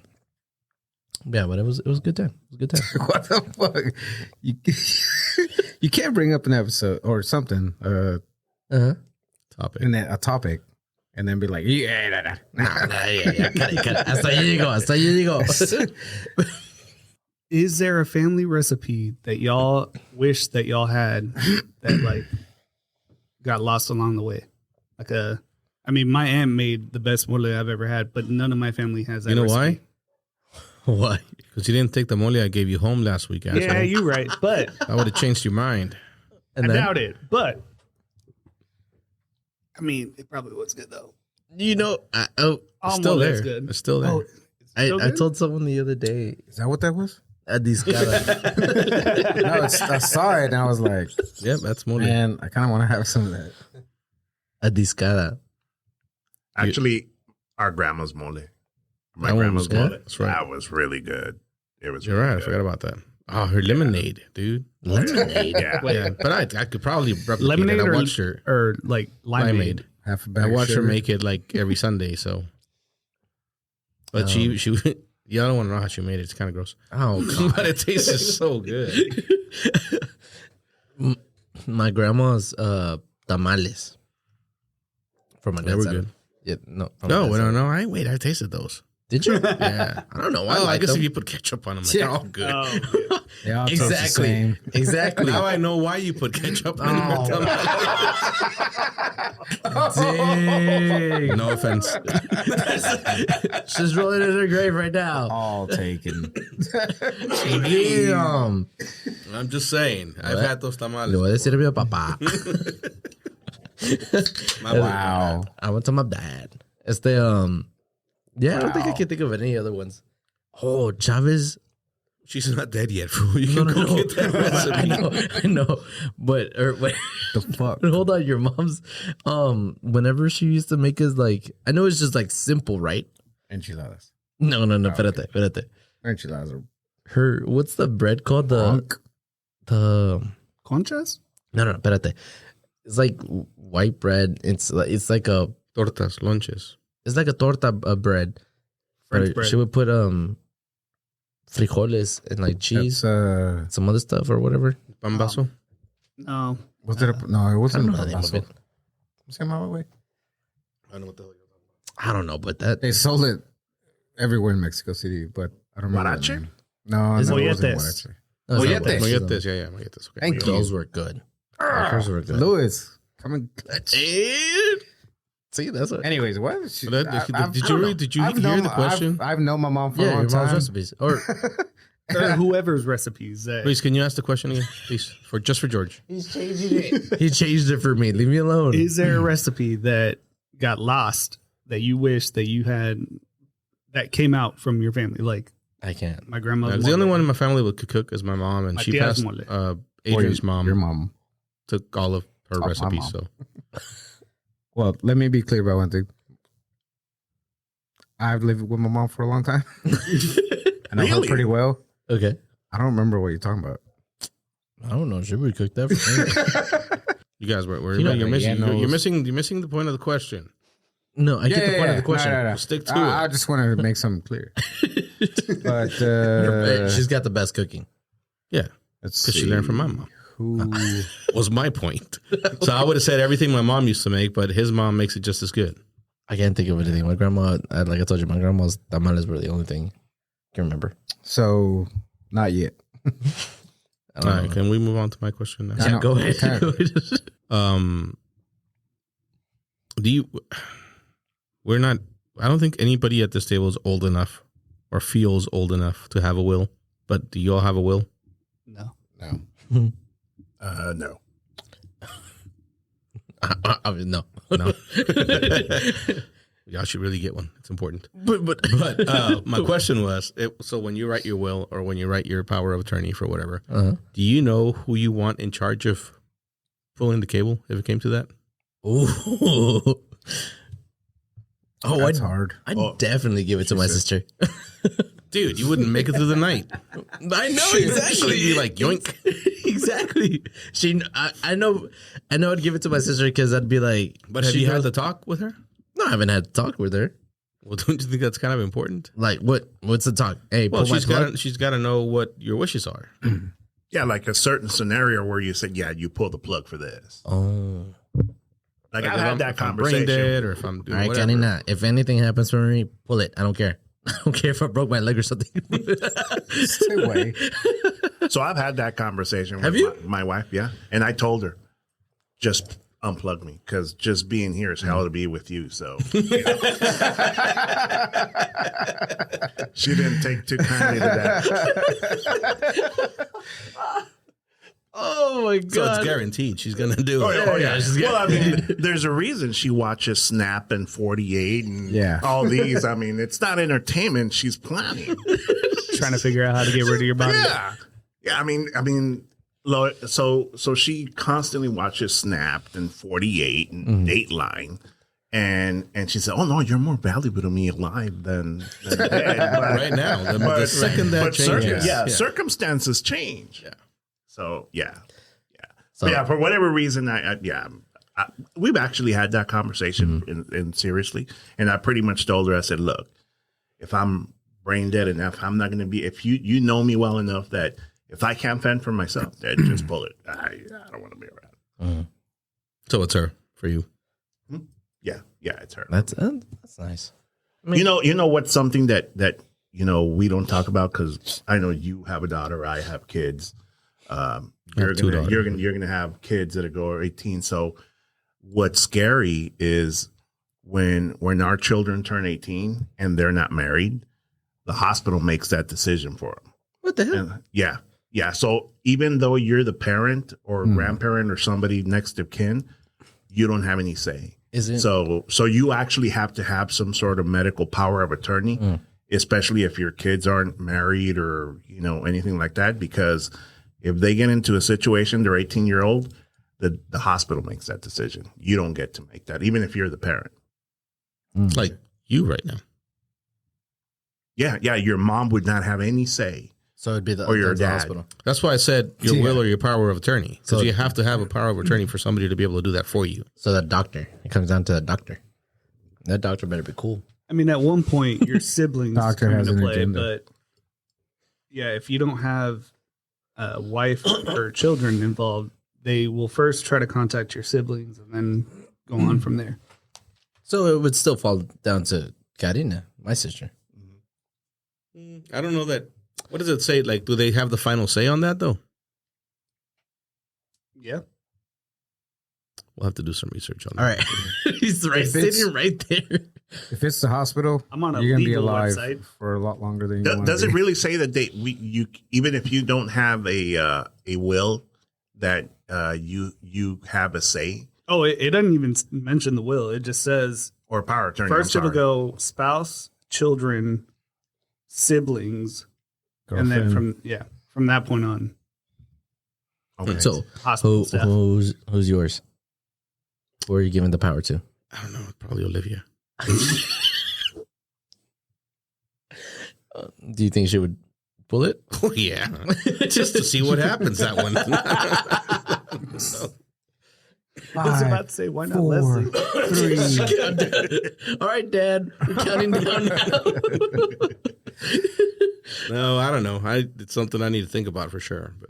Yeah, but it was a good time. It was a good time. What the fuck? You can't bring up an episode or something, Uh-huh. Topic. and then a topic, and then be like, yeah, Nah, yeah. Cut it. Hasta allí digo. Is there a family recipe that y'all wish that y'all had that like got lost along the way? I mean, my aunt made the best mole I've ever had, but none of my family has that. You know recipe. why? Why? Because you didn't take the mole I gave you home last week, asshole. Yeah, you're right, but I would have changed your mind. I doubt it. But I mean, it probably was good though. It's All still mole there. is good. It's still there. Oh, it's still I good? told someone the other day Is that what that was? at Discada. No, I saw it and I was like, Yep, that's mole. man, I kind of want to have some of that. At Discada. Actually, our grandma's mole. My That one grandma's was good. mole. That's right. That was really good. It was. You're really right. I good. forgot about that. Oh, her lemonade, dude. Lemonade. Yeah. Wait. Yeah, but I could probably replicate Lemonade it. I or, watched her or like limeade. limeade. half a bag. I of watch her sugar. make it like every Sunday. So, but she yeah, I don't want to know how she made it. It's kind of gross. Oh, God. But it tastes so good. My grandma's tamales from my They were dad's side. good. Yeah, no. from my No, dad's no, side. no. I tasted those. Did you? Yeah. I don't know. Well, I like guess them. if you put ketchup on them, like, Yeah. they're all good. Oh, They all taste the Exactly. same. Exactly. Now I know why you put ketchup on your tamales. Dang. No offense. She's rolling in her grave right now. All taken. Damn. I'm just saying. I've What? had those tamales. Le voy a decir a mi papá. My Wow. I went to my dad. Yeah, I don't think I can think of any other ones. Oh, Chavez. She's not dead yet, fool. You No, can no, go no. get that recipe. I know. But wait, The fuck? hold on. Your mom's, whenever she used to make us like, I know it's just like simple, right? Enchiladas. No, okay. espérate. Enchiladas are Her, what's the bread called? The conchas? no, espérate. It's like white bread. It's like a Tortas, lunches. It's like a torta bread. French Or bread. She would put frijoles and like cheese, It's, some other stuff or whatever. Pambazo. No. was it no, it I wasn't don't know the name of Pambazo. it. Se llamaba, güey? I don't know what the hell you're talking I don't know, but that They sold it everywhere in Mexico City, but I don't remember. the Huarache? name. No, Is no, it it wasn't molletes? Huarache. that's not Molletes. what it is. Molletes, yeah, molletes. Okay. Thank Those you. were good. Those were good. Louis, come and clutch. See, that's what. Anyways, what? But did you hear the question? I've known my mom for a Yeah, long your mom's time. recipes. Or Or whoever's recipes. Please, can you ask the question again, please, for George? he's changing it. He changed it for me. Leave me alone. Is there a recipe that got lost that you wish that you had that came out from your family? Like I can't. my grandmother. The only one in my family that could cook is my mom, and My she tia's passed. mole. Adrian's Or mom Your mom. took all of her my recipes. mom. So Well, let me be clear about one thing. I've lived with my mom for a long time. I know her Really? pretty well. Okay. I don't remember what you're talking about. I don't know. Should we cook that for me? you guys were You know, you're missing rellenos. you're missing the point of the question. No, I get the point of the question. No. Stick to I it. just wanted to make something clear. But She's got the best cooking. Yeah, let's because she see. learned from my mom. Who? Was my point. So I would have said everything my mom used to make, but his mom makes it just as good. I can't think of anything. My grandma, like I told you, my grandma's tamales were the only thing I can remember. So not yet. I All don't right, know. can we move on to my question now? I Yeah, know. go ahead. Okay. Go ahead. Do you? We're not. I don't think anybody at this table is old enough or feels old enough to have a will. But do you all have a will? No. No. No. No. No. Y'all should really get one. It's important. But But my question was: so when you write your will or when you write your power of attorney for whatever, uh-huh. do you know who you want in charge of pulling the cable if it came to that? Ooh. Oh, That's hard. I'd Oh. definitely give it to my sister. Dude, you wouldn't make it through the night. I know She'd be like, yoink. Exactly. I know I'd give it to my sister because I'd be like, But have she you had knows- the talk with her? No, I haven't had to talk with her. Well, don't you think that's kind of important? Like, what's the talk? Hey, Well, pull my plug. she's got to know what your wishes are. Yeah, like a certain scenario where you say, yeah, you pull the plug for this. Oh. Like Like I've if had I'm- that if I'm brain conversation. dead or if I'm All doing right, whatever. Karina, if anything happens for me, pull it. I don't care. I don't care if I broke my leg or something. Stay away. So I've had that conversation Have with you? my wife, yeah. And I told her, just unplug me because just being here is hell to be with you. So you know. She didn't take too kindly to that. Oh my god! So it's guaranteed she's going to do it. Oh, yeah. she's Well, I mean, there's a reason she watches Snap and 48 and Yeah. all these. I mean, it's not entertainment. She's planning. Trying to figure out how to get rid of your body. Yeah. Yeah. I mean, so she constantly watches Snapped and 48 and Dateline. And she said, "Oh no, you're more valuable to me alive than dead." But, Right now, the second that but changes. circumstances change. Yeah. So yeah. So, But yeah, for whatever reason, I we've actually had that conversation and seriously. And I pretty much told her, I said, look, if I'm brain dead enough, I'm not going to be, if you know me well enough that if I can't fend for myself, then just pull it. I don't want to be around. So it's her for you. Yeah, it's her. That's nice. I mean, You know what's something that we don't talk about, because I know you have a daughter, I have kids. You're gonna have kids that are go 18. So what's scary is when our children turn 18 and they're not married, the hospital makes that decision for them. what the hell? And yeah. So even though you're the parent or grandparent or somebody next of kin, you don't have any say. Is it So you actually have to have some sort of medical power of attorney, especially if your kids aren't married or anything like that. Because if they get into a situation, they're 18-year-old, the hospital makes that decision. You don't get to make that, even if you're the parent. Like you right now. Yeah. Your mom would not have any say. So it'd be the or your the dad. hospital. That's why I said your will or your power of attorney. Because So- you have to have a power of attorney for somebody to be able to do that for you. So that doctor, it comes down to the doctor. That doctor better be cool. I mean, at one point, your siblings Doctor come has into an play, agenda. but yeah, if you don't have a wife or children involved, they will first try to contact your siblings and then go on from there. So it would still fall down to Karina, my sister. I don't know that. What does it say? Like, do they have the final say on that, though? Yeah. We'll have to do some research on that. All right. He's right If it's- sitting right there. If it's the hospital, I'm on a you're gonna be legal alive website. for a lot longer than you want. Does it really say that you even if you don't have a will, that you have a say Oh, it doesn't even mention the will. It just says or power of attorney? first I'm it'll sorry. go spouse, children, siblings, and then from that point on, Okay. So hospital staff. who's yours? Who are you giving the power to? I don't know. Probably Olivia. Do you think she would pull it? Oh, yeah. Just to see what happens, that one. So, I was about to say, why not 4, Leslie? 3. All right, Dad. We're counting down now. no, I don't know. It's something I need to think about for sure. But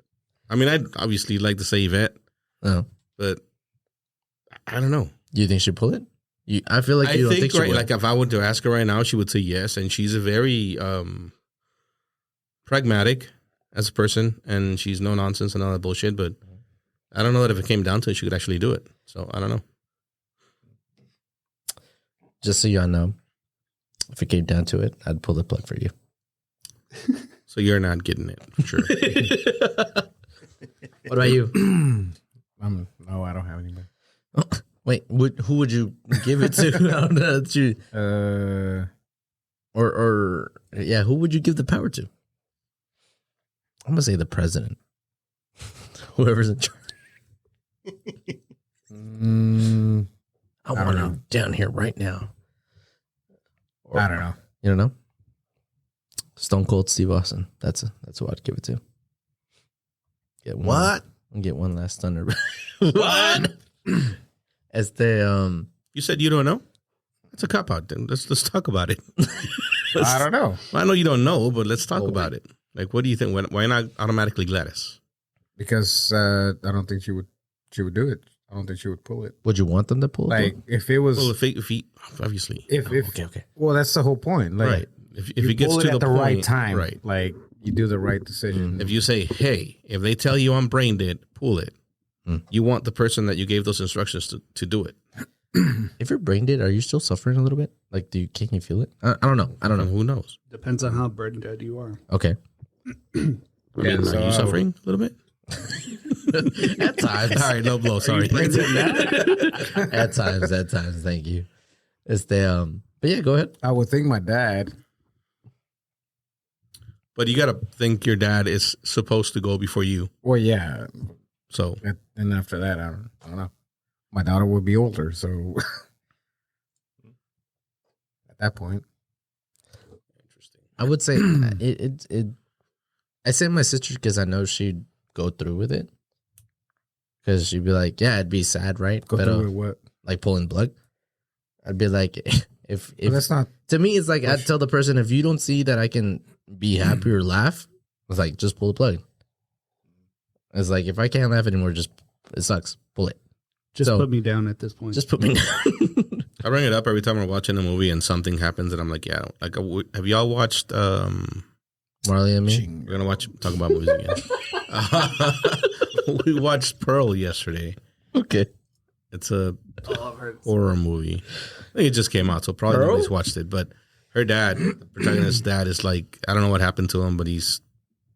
I mean, I'd obviously like to say Yvette, Oh. but I don't know. Do you think she'd pull it? I feel like you don't think she would. Like if I were to ask her right now, she would say yes, and she's a very pragmatic as a person, and she's no nonsense and all that bullshit. But I don't know that if it came down to it, she could actually do it. So I don't know. Just so y'all know, if it came down to it, I'd pull the plug for you. So you're not getting it for sure. What about you? No, I don't have anybody. Wait, who would you give it to? Who would you give the power to? I'm gonna say the president. Whoever's in charge. I want know. him down here right now. I don't know. You don't know? Stone Cold Steve Austin. That's who I'd give it to. Get one. What? Get one last thunder. What? You said you don't know? That's a cop out. Then let's talk about it. I don't know I know you don't know, but let's talk about it. Like, what do you think? Why not automatically Gladys? because I don't think she would do it. I don't think she would pull it. Would you want them to pull? Like if it was, Well, if he obviously, Okay. well, that's the whole point. Like, right. If you it gets pull to it at the point, right time, right? Like you do the right decision. If you say, "Hey, if they tell you I'm brain dead, pull it," you want the person that you gave those instructions to do it. If you're brain dead, are you still suffering a little bit? Like, can you feel it? I don't know. Who knows? Depends on how brain dead you are. Okay. I mean, so are you suffering a little bit? At times. All right, no blow. Sorry. At times. Thank you. It's the but yeah, go ahead. I would think my dad. But you got to think your dad is supposed to go before you. Well, yeah, So and after that, I don't know. My daughter would be older, so at that point, I would say I say my sister because I know she'd go through with it. Because she'd be like, yeah, it'd be sad, right? Go But, through it, what? like pulling plug. I'd be like, if But that's not. to me, it's like I'd tell the person, if you don't see that I can be happy or laugh, it's like, just pull the plug. It's like, if I can't laugh anymore, just, it sucks. Pull it. Just So- put me down at this point. Just put me down. I bring it up every time we're watching a movie and something happens, and I'm like, yeah. Like, have y'all watched? Marley and me. We're gonna talk about movies again. We watched Pearl yesterday. Okay. It's a horror movie. I think it just came out, so probably Pearl? nobody's watched it. But her dad, the protagonist's dad, is like, I don't know what happened to him, but he's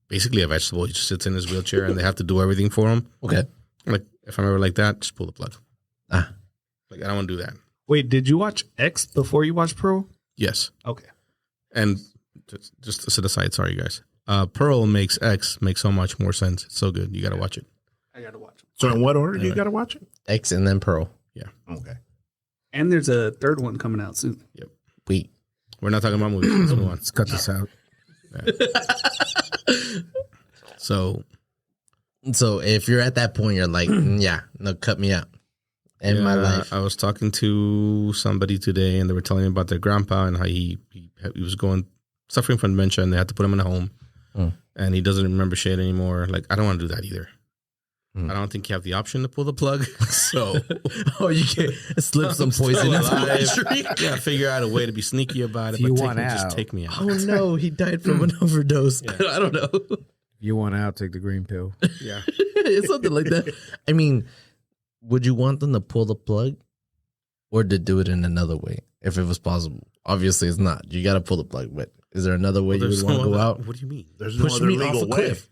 basically a vegetable. He just sits in his wheelchair, and they have to do everything for him. Okay. Like, if I'm ever like that, just pull the plug. Ah. Like, I don't want to do that. Wait, did you watch X before you watched Pearl? Yes. Okay. And just to set aside, sorry, you guys. Pearl makes X make so much more sense. It's so good. You got to watch it. I got to watch it. So in what order do you got to watch it? X and then Pearl. Okay. And there's a third one coming out soon. Wait. We're not talking about movies. Let's move on. Let's cut this out. So, if you're at that point, you're like, yeah, no, cut me out. In my life. I was talking to somebody today, and they were telling me about their grandpa and how he was suffering from dementia, and they had to put him in a home, and he doesn't remember shit anymore. Like, I don't want to do that either. I don't think you have the option to pull the plug. So, You can slip some poison into the drink. Yeah, figure out a way to be sneaky about it. If you But want just out. take me out. Oh no, he died from an overdose. I don't know. If you want out, take the green pill. Yeah. It's something like that. I mean, would you want them to pull the plug or to do it in another way if it was possible? Obviously, it's not. You got to pull the plug, but is there another way you would want to go out? What do you mean? There's no Push other me off legal a way. cliff.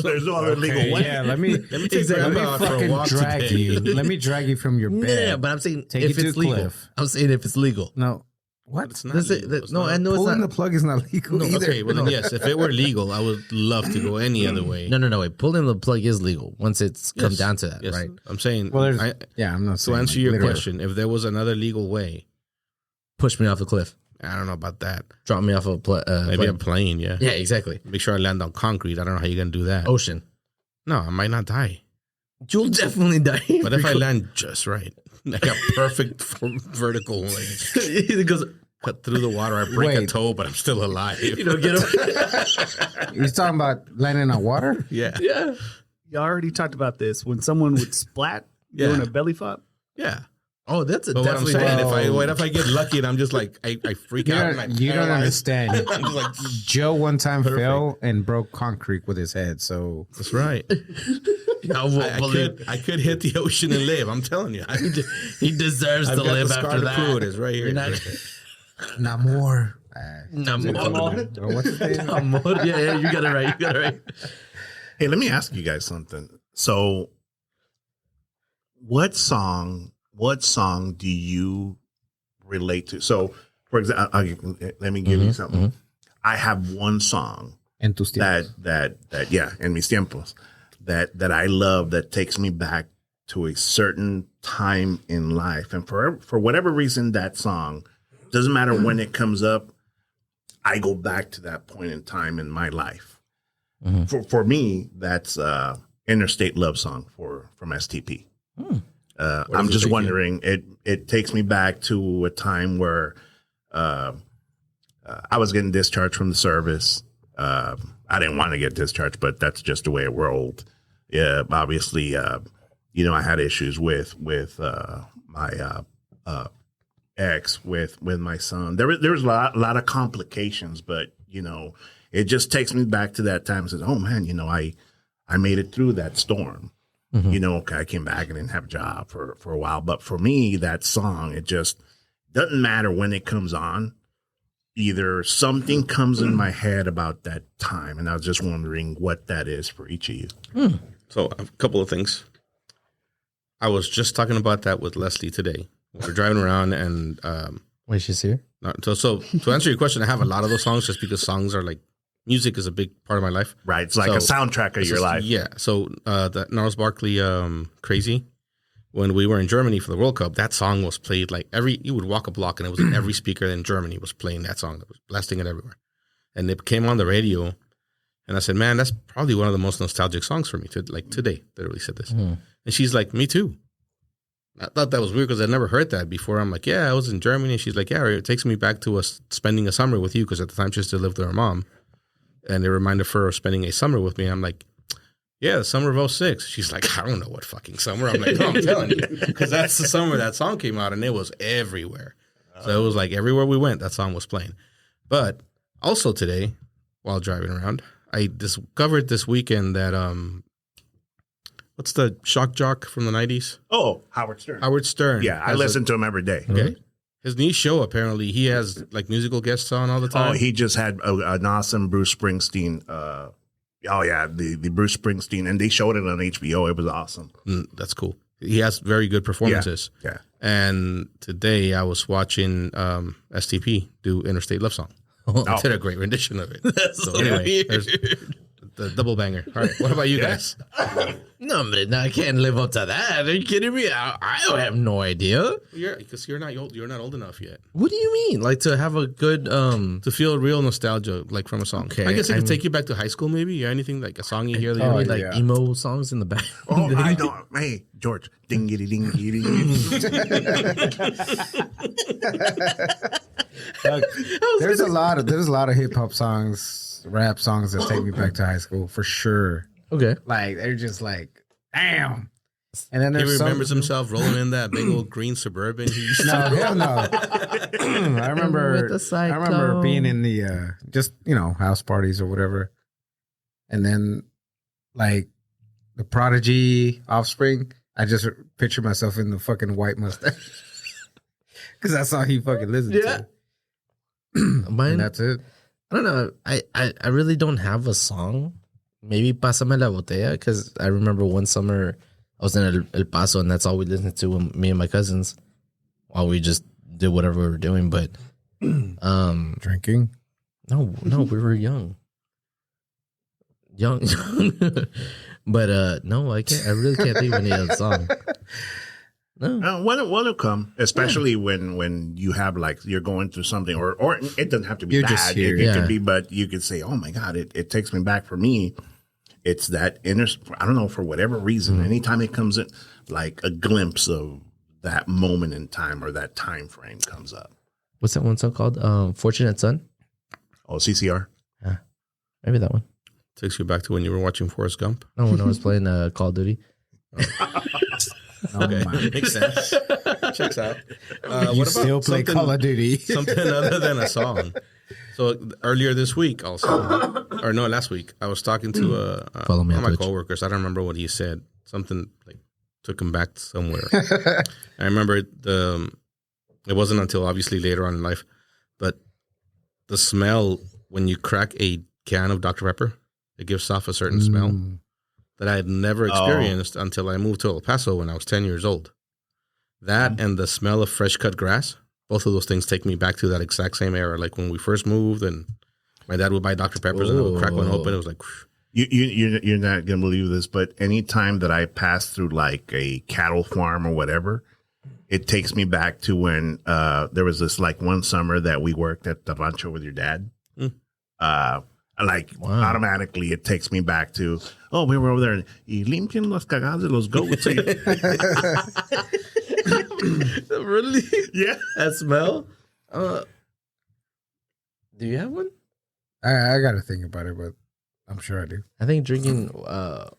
There's no other legal way. Yeah, let me take Grandpa out for a fucking walk drag today. you. Let me drag you from your bed. Yeah, but I'm saying Take if it to it's a legal. cliff. I'm saying if it's legal. No, But what? it's not. That's it. legal. That- It's no, not. I know it's Pulling not. the plug is not legal either. Okay, well then yes. If it were legal, I would love to go any other way. No. Wait, pulling the plug is legal once it's come Yes. down to that, Yes. right? I'm saying. Well, there's- I, Yeah, I'm not to saying. answer like, your literally. question, if there was another legal way, Push me off the cliff. I don't know about that. Drop me off a Maybe a plane. plane. Yeah. Yeah, exactly. Make sure I land on concrete. I don't know how you're gonna do that. Ocean. No, I might not die. You'll definitely die. But if I land just right, like a perfect vertical, like, it goes, cut through the water, I break a Wait. toe, but I'm still alive. get him. You're talking about landing on water? Yeah. Yeah. You already talked about this when someone would splat Yeah. doing a belly flop. Yeah. Oh, that's a But what I'm definitely. saying, what if I get lucky and I'm just like, I freak out. And I You don't paralyze? understand. I'm just like, Joe one time fell and broke concrete with his head. So that's right. I won't I believe could hit the ocean and live. I'm telling you. he deserves I've to got live the scar after to prove it. that. It's right here. You're not- not more. Namor. What's his name? Namor. Yeah, you got it right. Hey, let me ask you guys something. So, what song do you relate to? So, for example, let me give you something. I have one song Entusiasmo. that yeah, en mis tiempos, that I love, that takes me back to a certain time in life, and for whatever reason, that song doesn't matter when it comes up. I go back to that point in time in my life. For me, that's Interstate Love Song from STP. I'm it just take you? wondering, it takes me back to a time where I was getting discharged from the service. I didn't want to get discharged, but that's just the way it rolled. Yeah, obviously, I had issues with my ex, with my son. There was a lot of complications, but it just takes me back to that time and says, oh man, I made it through that storm. Okay, I came back and didn't have a job for a while. But for me, that song, it just doesn't matter when it comes on. Either something comes in my head about that time, and I was just wondering what that is for each of you. So a couple of things. I was just talking about that with Leslie today. We're driving around and Wait, she's here? so to answer your question, I have a lot of those songs just because songs are like, music is a big part of my life. Right. It's like a soundtrack of your life. Yeah. So the Gnarls Barkley Crazy, when we were in Germany for the World Cup, that song was played like you would walk a block and it was in every speaker in Germany was playing that song. That was blasting it everywhere. And it came on the radio And I said, man, that's probably one of the most nostalgic songs for me today. Literally said this. And she's like, me too. I thought that was weird because I'd never heard that before. I'm like, yeah, I was in Germany. And she's like, yeah, it takes me back to us spending a summer with you because at the time she still lived with her mom. And it reminded her of spending a summer with me. I'm like, yeah, the summer of 06. She's like, I don't know what fucking summer. I'm like, no, I'm telling you. Because that's the summer that song came out and it was everywhere. So it was like everywhere we went, that song was playing. But also today, while driving around, I discovered this weekend that what's the shock jock from the 90s? Oh, Howard Stern. Howard Stern. Yeah, I listen to him every day. Okay. His new show, apparently, he has like musical guests on all the time. Oh, he just had an awesome Bruce Springsteen. The Bruce Springsteen, and they showed it on HBO. It was awesome. That's cool. He has very good performances. Yeah. And today I was watching STP do Interstate Love Song. I did a great rendition of it. So anyway, there's the double banger. All right, what about you guys? No, man, I can't live up to that. Are you kidding me? I have no idea. Because you're not old enough yet. What do you mean? Like to have a good to feel real nostalgia, like from a song. Okay, I guess it could take you back to high school, maybe, or anything like a song you hear that you like emo songs in the back. Oh, I know. Hey, George, dingity dingity There's a lot of hip hop songs, rap songs that take me back to high school for sure. Okay, Like they're just like, damn. And then He there's remembers himself rolling in that big old green Suburban. No, hell no. I remember being in the just house parties or whatever, and then like the Prodigy, Offspring. I just picture myself in the fucking white mustache because that's all he fucking listened to. Mine, And that's it. I don't know. I really don't have a song. Maybe Pásame la botella, because I remember one summer I was in El Paso and that's all we listened to with me and my cousins while we just did whatever we were doing. But Drinking. no, we were young. But no, I can't. I really can't think of any other song. No, one will come, especially when you have like you're going through something, or it doesn't have to be You're bad. just here. It could be, but you could say, "Oh my God, it takes me back." For me, it's that inner. I don't know, for whatever reason, anytime it comes in, like a glimpse of that moment in time or that time frame comes up. what's that one song called? Fortunate Son. Oh, CCR. Maybe that one. Takes you back to when you were watching Forrest Gump. No, when I was playing Call of Duty. Okay, makes sense. Checks out. You still play Call of Duty. Something other than a song. So earlier this week, last week, I was talking to Follow me one on of my Twitch. coworkers. I don't remember what he said. Something like took him back somewhere. I remember it wasn't until obviously later on in life, but the smell when you crack a can of Dr. Pepper, it gives off a certain smell that I had never experienced until I moved to El Paso when I was 10 years old. That and the smell of fresh cut grass, both of those things take me back to that exact same era. Like when we first moved and my dad would buy Dr. Peppers and I would crack one open. It was like, whoosh. You're not gonna believe this, but anytime that I pass through like a cattle farm or whatever, it takes me back to when there was this like one summer that we worked at the rancho with your dad. Automatically it takes me back to, we were over there and y limpian las cagadas de los goats. Really? Yeah. That smell? Do you have one? I got to think about it, but I'm sure I do. I think drinking water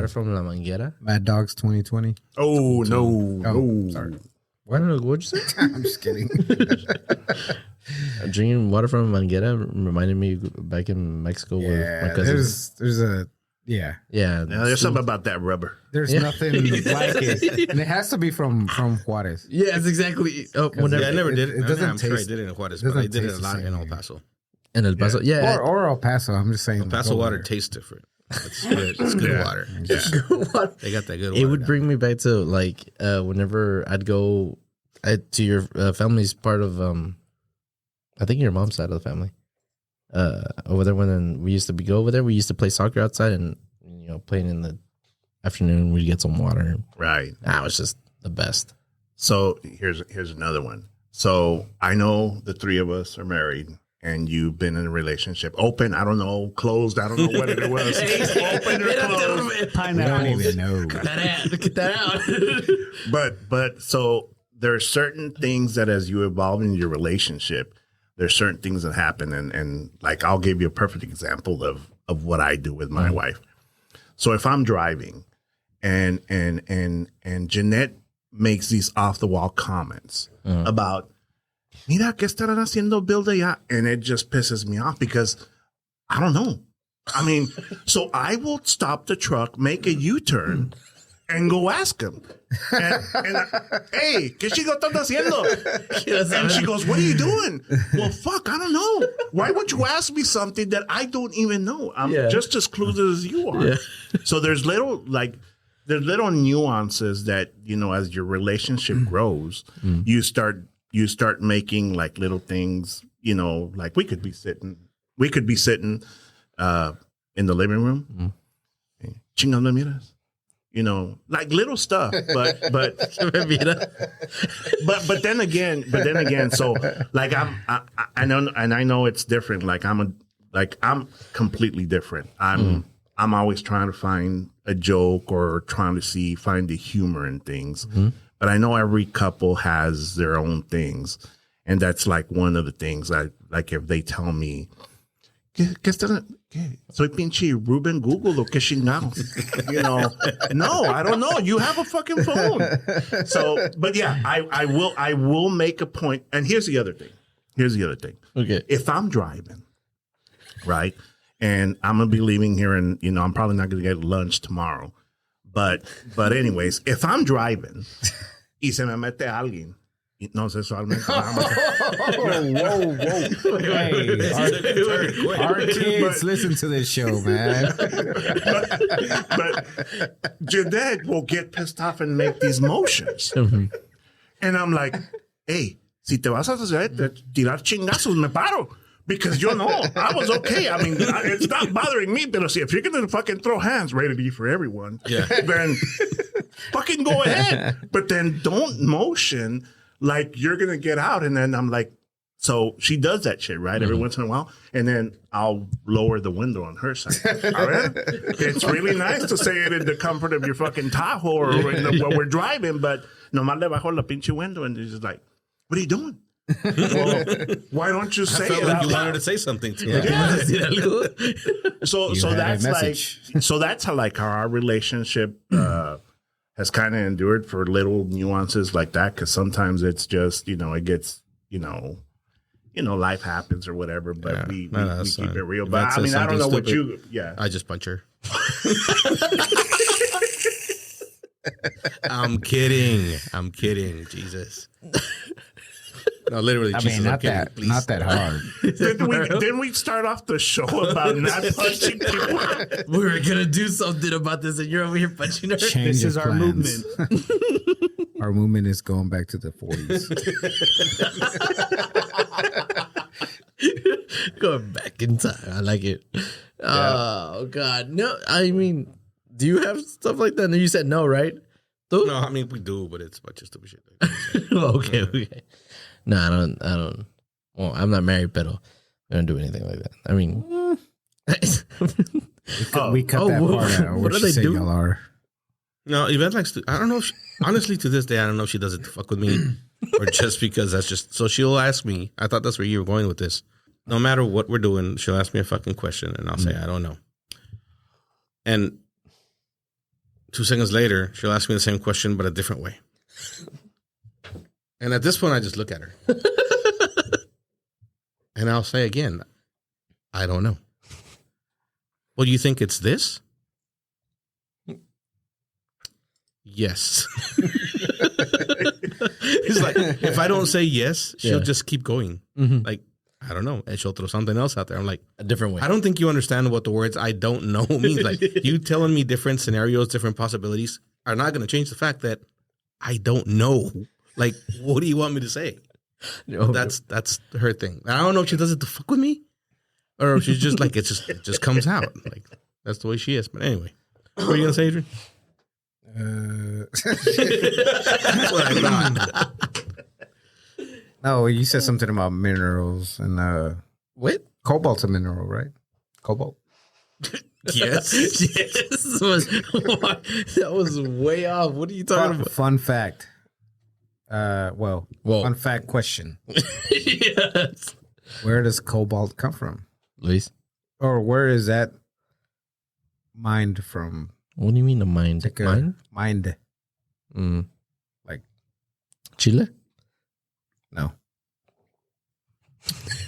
from La Manguera. Mad Dogs 2020. Oh, no. Sorry. What'd you say? I'm just kidding. Drinking water from Manguera reminded me back in Mexico with my cousins. Yeah. There's something about that rubber. There's nothing like it. And it has to be from Juarez. Yes, exactly. I never did it. It doesn't I'm sure I taste- did it in Juarez, but I did it a lot in El Paso. In El Paso. Yeah. Or El Paso. I'm just saying. El Paso water tastes different. It's good. It's good water. Yeah. They got that good water. It would bring me back to like whenever I'd go to your family's part of I think your mom's side of the family. Over there when we used to go over there, we used to play soccer outside and playing in the afternoon we'd get some water. Right. That was just the best. So here's another one. So I know the three of us are married, and you've been in a relationship, open, I don't know, closed, I don't know what it was, open or closed. I don't even know. Get that out. But so there are certain things that as you evolve in your relationship, there's certain things that happen, and like I'll give you a perfect example of what I do with my wife. So if I'm driving and Jeanette makes these off the wall comments about, mira, ¿qué estarán haciendo Bill de allá? And it just pisses me off because I don't know. I mean, so I will stop the truck, make a U-turn, and go ask him. And hey, ¿qué chico estás haciendo? And she goes, what are you doing? Well, fuck, I don't know. Why would you ask me something that I don't even know? I'm just as clueless as you are. Yeah. So there's little nuances that, you know, as your relationship grows, you start making like little things, you know, like we could be sitting in the living room. Chingando miras. You know, like little stuff, but then again, so like I know it's different. Like I'm completely different. I'm always trying to find a joke or trying to find the humor in things. But I know every couple has their own things, and that's like one of the things. Like if they tell me, soy pinche Ruben Google o que chingados. You know, no, I don't know. You have a fucking phone. So, but yeah, I will make a point. And here's the other thing. Okay. If I'm driving, right, and I'm going to be leaving here and, you know, I'm probably not going to get lunch tomorrow. But anyways, if I'm driving y se me mete alguien, no sexualmente. Whoa. Hey, our kids listen to this show, man. but Jeanette will get pissed off and make these motions. And I'm like, hey, si te vas a tirar chingazos, me paro. Because, you know, I was okay. I mean, it's not bothering me. But if you're going to fucking throw hands, rated E for everyone, then fucking go ahead. But then don't motion like you're going to get out. And then I'm like, so she does that shit, right? Every once in a while. And then I'll lower the window on her side. All right? It's really nice to say it in the comfort of your fucking Tahoe or when we're driving. But nomás le bajo la pinche window and she's just like, what are you doing? Well, why don't you say it? Like you wanted to say something to her. Yeah. So that's how like our relationship has kind of endured for little nuances like that. Because sometimes it's just, you know, it gets, you know, life happens or whatever. But we keep it real. But I mean, I don't know what you. Yeah, I just punch her. I'm kidding. Jesus. No, literally. I mean, not that hard. Didn't we start off the show about not punching people? We were gonna do something about this, and you're over here punching her. This is our movement. Our movement is going back to the 40s. Going back in time. I like it. Yeah. Oh God, no. I mean, do you have stuff like that? And you said no, right? No, I mean we do, but it's a bunch of stupid shit. Okay. No, I don't. Well, I'm not married, but I don't do anything like that. I mean, we cut that part out. What do they do? Y'all are. No, Yvette likes to. I don't know. Honestly, to this day, I don't know if she does it to fuck with me or just because that's just. So she'll ask me. I thought that's where you were going with this. No matter what we're doing, she'll ask me a fucking question, and I'll say I don't know. And 2 seconds later, she'll ask me the same question but a different way. And at this point, I just look at her. And I'll say again, I don't know. Well, you think it's this? Yes. It's like, if I don't say yes, she'll just keep going. Like, I don't know. And she'll throw something else out there. I'm like, a different way. I don't think you understand what the words I don't know means. Like, you telling me different scenarios, different possibilities are not going to change the fact that I don't know. Like, what do you want me to say? No. That's her thing. I don't know if she does it to fuck with me or if she's just like, it just comes out. Like, that's the way she is. But anyway, what were you going to say, Adrian? That's what I thought. No, you said something about minerals and What? Cobalt's a mineral, right? Cobalt. Yes. Yes. That was way off. What are you talking about? Fun fact. Whoa. Fun fact question. Yes. Where does cobalt come from? Luis, Or where is that mined from? what do you mean the mind? Like Mind? mined. Like Chile? no.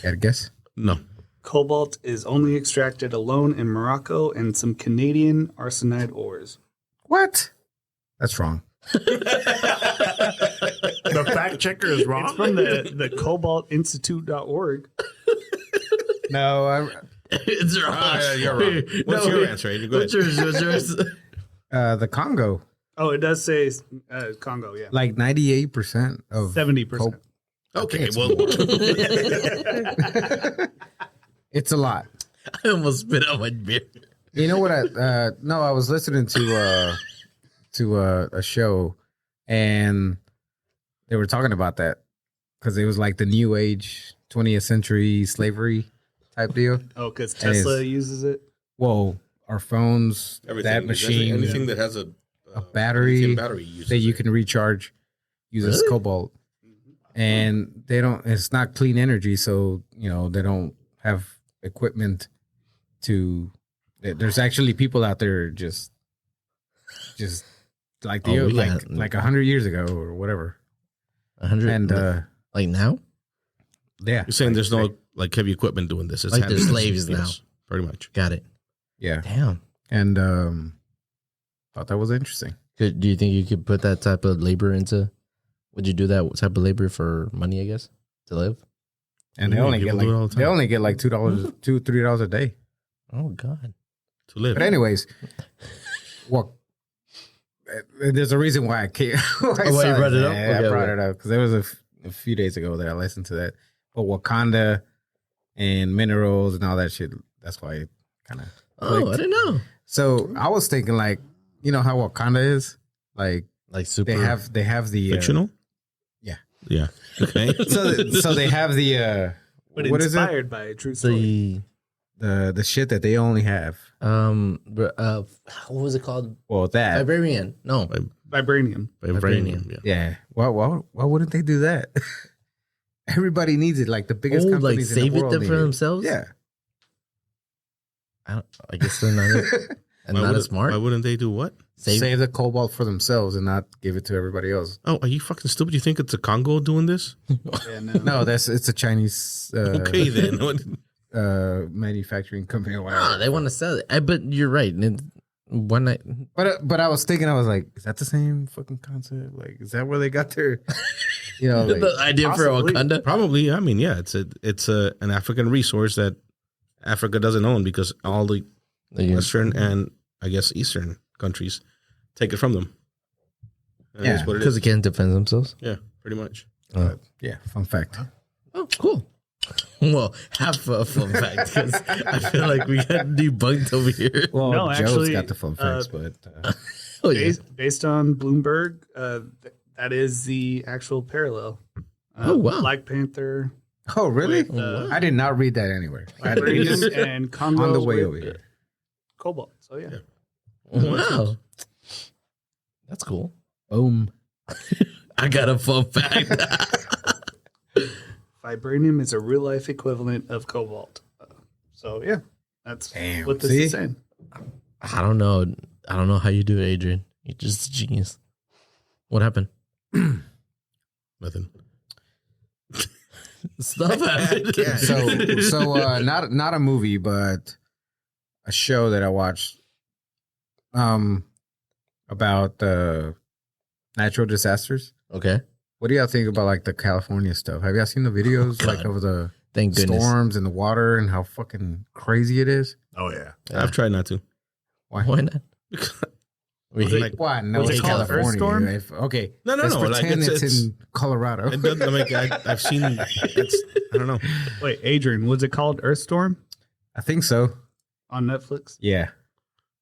Got a guess? No. Cobalt is only extracted alone in Morocco and some Canadian arsenide ores. What? That's wrong. The fact checker is wrong. It's from the cobaltinstitute.org. No, It's wrong. You're wrong. What's your answer, Adrian? Go ahead. What's yours? the Congo. Oh, it does say Congo, yeah. Like 98% of 70%. Okay, well, it's a lot. I almost spit out my beer. You know what? I was listening to a show, and they were talking about that because it was like the new age 20th century slavery type deal. Oh, because Tesla uses it? Well, our phones, everything. that machine, anything that has a battery uses that you it. can recharge uses Really? cobalt, and they don't. It's not clean energy, so they don't have equipment to. There's actually people out there just like Oh, we like got- like 100 years ago or whatever, 100. and like now? yeah, You're saying there's no like heavy equipment doing this. It's Like they're hand- slaves now. Yes, pretty much. Got it. yeah, Damn. and thought that was interesting. Do you think you could put that type of labor into? Would you do that type of labor for money? I guess to live. And they Ooh, only get people do it all the they time. only get like $2-3 a day. Oh God. To live. But anyways, well, there's a reason why I can't. why you brought it up? I Okay, brought okay. it up because there was a few days ago that I listened to that. But Wakanda and minerals and all that shit. That's why it kind of. Oh, I didn't know. So I was thinking like, how Wakanda is like. Like super. They have the Fictional? yeah. Yeah. Okay. So they have the But what is it? inspired by a true story. The shit that they only have. What was it called? Well, that Vibranium. No. Vibranium. Vibranium. Yeah. yeah. Why wouldn't they do that? Everybody needs it. Like the biggest Oh, like companies in save the it world them need for it. themselves? Yeah. I guess they're not and not as smart. Why wouldn't they do what? Save the cobalt for themselves and not give it to everybody else. Oh, are you fucking stupid? You think it's a Congo doing this? Yeah, no. No, it's a Chinese Okay, then. What- manufacturing company or whatever. Ah, they want to sell it. But you're right. One night. But I was thinking, I was like, is that the same fucking concept? Like, is that where they got their, like, The idea possibly. for Wakanda. Probably. I mean, yeah, it's an African resource that Africa doesn't own because all the Western and I guess Eastern countries take it from them. And Yeah, that's what it Because is. they can't defend themselves. Yeah, pretty much. yeah, fun fact. Oh, cool. Well, half a fun fact because I feel like we got debunked over here. Well, No, Joe's actually, got the fun facts, but Oh, yeah. Based on Bloomberg, that is the actual parallel. Oh, wow. Black Panther, oh, really? With, I did not read that anywhere. I had to read this Vibranium, and Congo on the way with over here. Cobalt. So yeah. Wow. That's cool. Boom. I got a fun fact. Vibranium is a real life equivalent of cobalt. So yeah, that's Damn, what this see? is saying. I don't know. I don't know how you do it, Adrian. You're just a genius. What happened? Nothing. Stuff happened. So not a movie, but a show that I watched about natural disasters. Okay. What do y'all think about like the California stuff? Have y'all seen the videos God. like of the Thank goodness. storms and the water and how fucking crazy it is? Oh yeah. I've tried not to. Why? Why not? We hate Like, Why? No, Was it it's called California. Earthstorm? Okay. No, Let's like pretend it's in Colorado. it doesn't, I've seen. It's, I don't know. Wait, Adrian, was it called Earthstorm I think so. on Netflix? Yeah.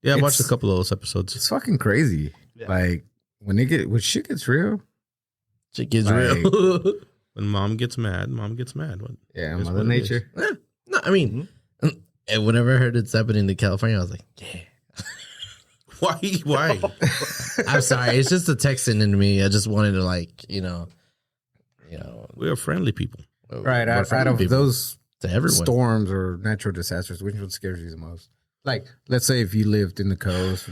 Yeah, I watched a It's- couple of those episodes. It's fucking crazy. Yeah. Like when shit gets real. Shit gets Like- real. When mom gets mad, mom gets mad. What? Yeah, It's Mother what it is. Nature. No, I mean, and whenever I heard it's happening to California, I was like, yeah. Why? I'm sorry. It's just the Texan in me. I just wanted to We're friendly people. Right. we're Out friendly of people those to everyone. storms or natural disasters, which one scares you the most? Like, let's say if you lived in the coast.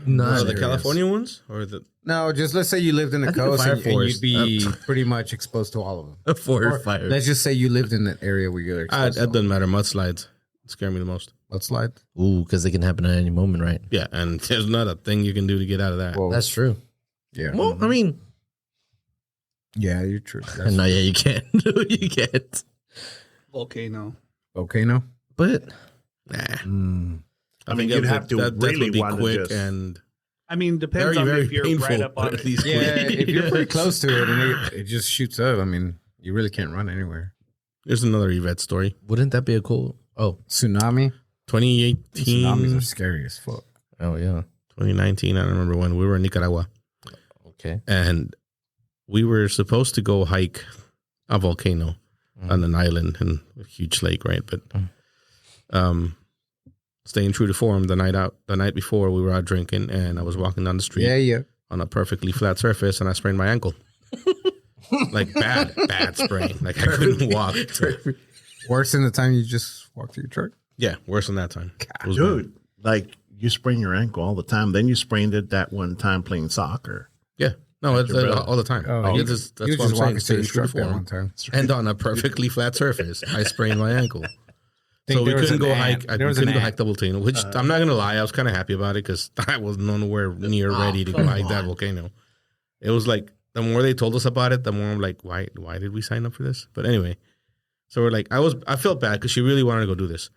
No, The California ones or the No, just let's say you lived in the I think coast fire and force. you'd be pretty much exposed to all of them. Forest fire. Let's just say you lived in that area where you're exposed it doesn't matter. Mudslides scare me the most. Mudslide. Ooh, because they can happen at any moment, right? Yeah, and there's not a thing you can do to get out of that. Well, That's true. yeah. Well, I mean, Yeah, you're true. no, yeah, you can't. You can't. Volcano. Volcano. But Nah. I mean, you'd have to that really would be want to quick just. and I mean, depends very, on very if you're painful. right up on but at it. least Yeah, quick. if you're pretty close to it and it just shoots up, I mean, you really can't run anywhere. There's another Yvette story. wouldn't that be a cool? Oh, Tsunami. 2018, Tsunamis are scary as fuck. oh yeah. 2019. I don't remember when we were in Nicaragua, Okay. and we were supposed to go hike a volcano on an island in a huge lake, right? But staying true to form, the night before, we were out drinking, and I was walking down the street Yeah. on a perfectly flat surface, and I sprained my ankle. Like bad sprain. Like I couldn't walk. Worse than the time you just walked to your truck. Yeah, worse than that time. It was Dude, like you sprain your ankle all the time. Then you sprained it that one time playing soccer. bad. Yeah, no, it's your brother. all the time. Oh, you That's was what I'm just saying. walking to Stay your true to truck that form. one time. And on a perfectly flat surface, I sprained my ankle. Think So we there was couldn't an go ant. hike. I There was an couldn't go ant. hike the volcano, which I'm not gonna lie, I was kind of happy about it because I was nowhere near ready to go come hike that on. volcano. It was like the more they told us about it, the more I'm like, why did we sign up for this? But anyway, so we're like, I felt bad because she really wanted to go do this,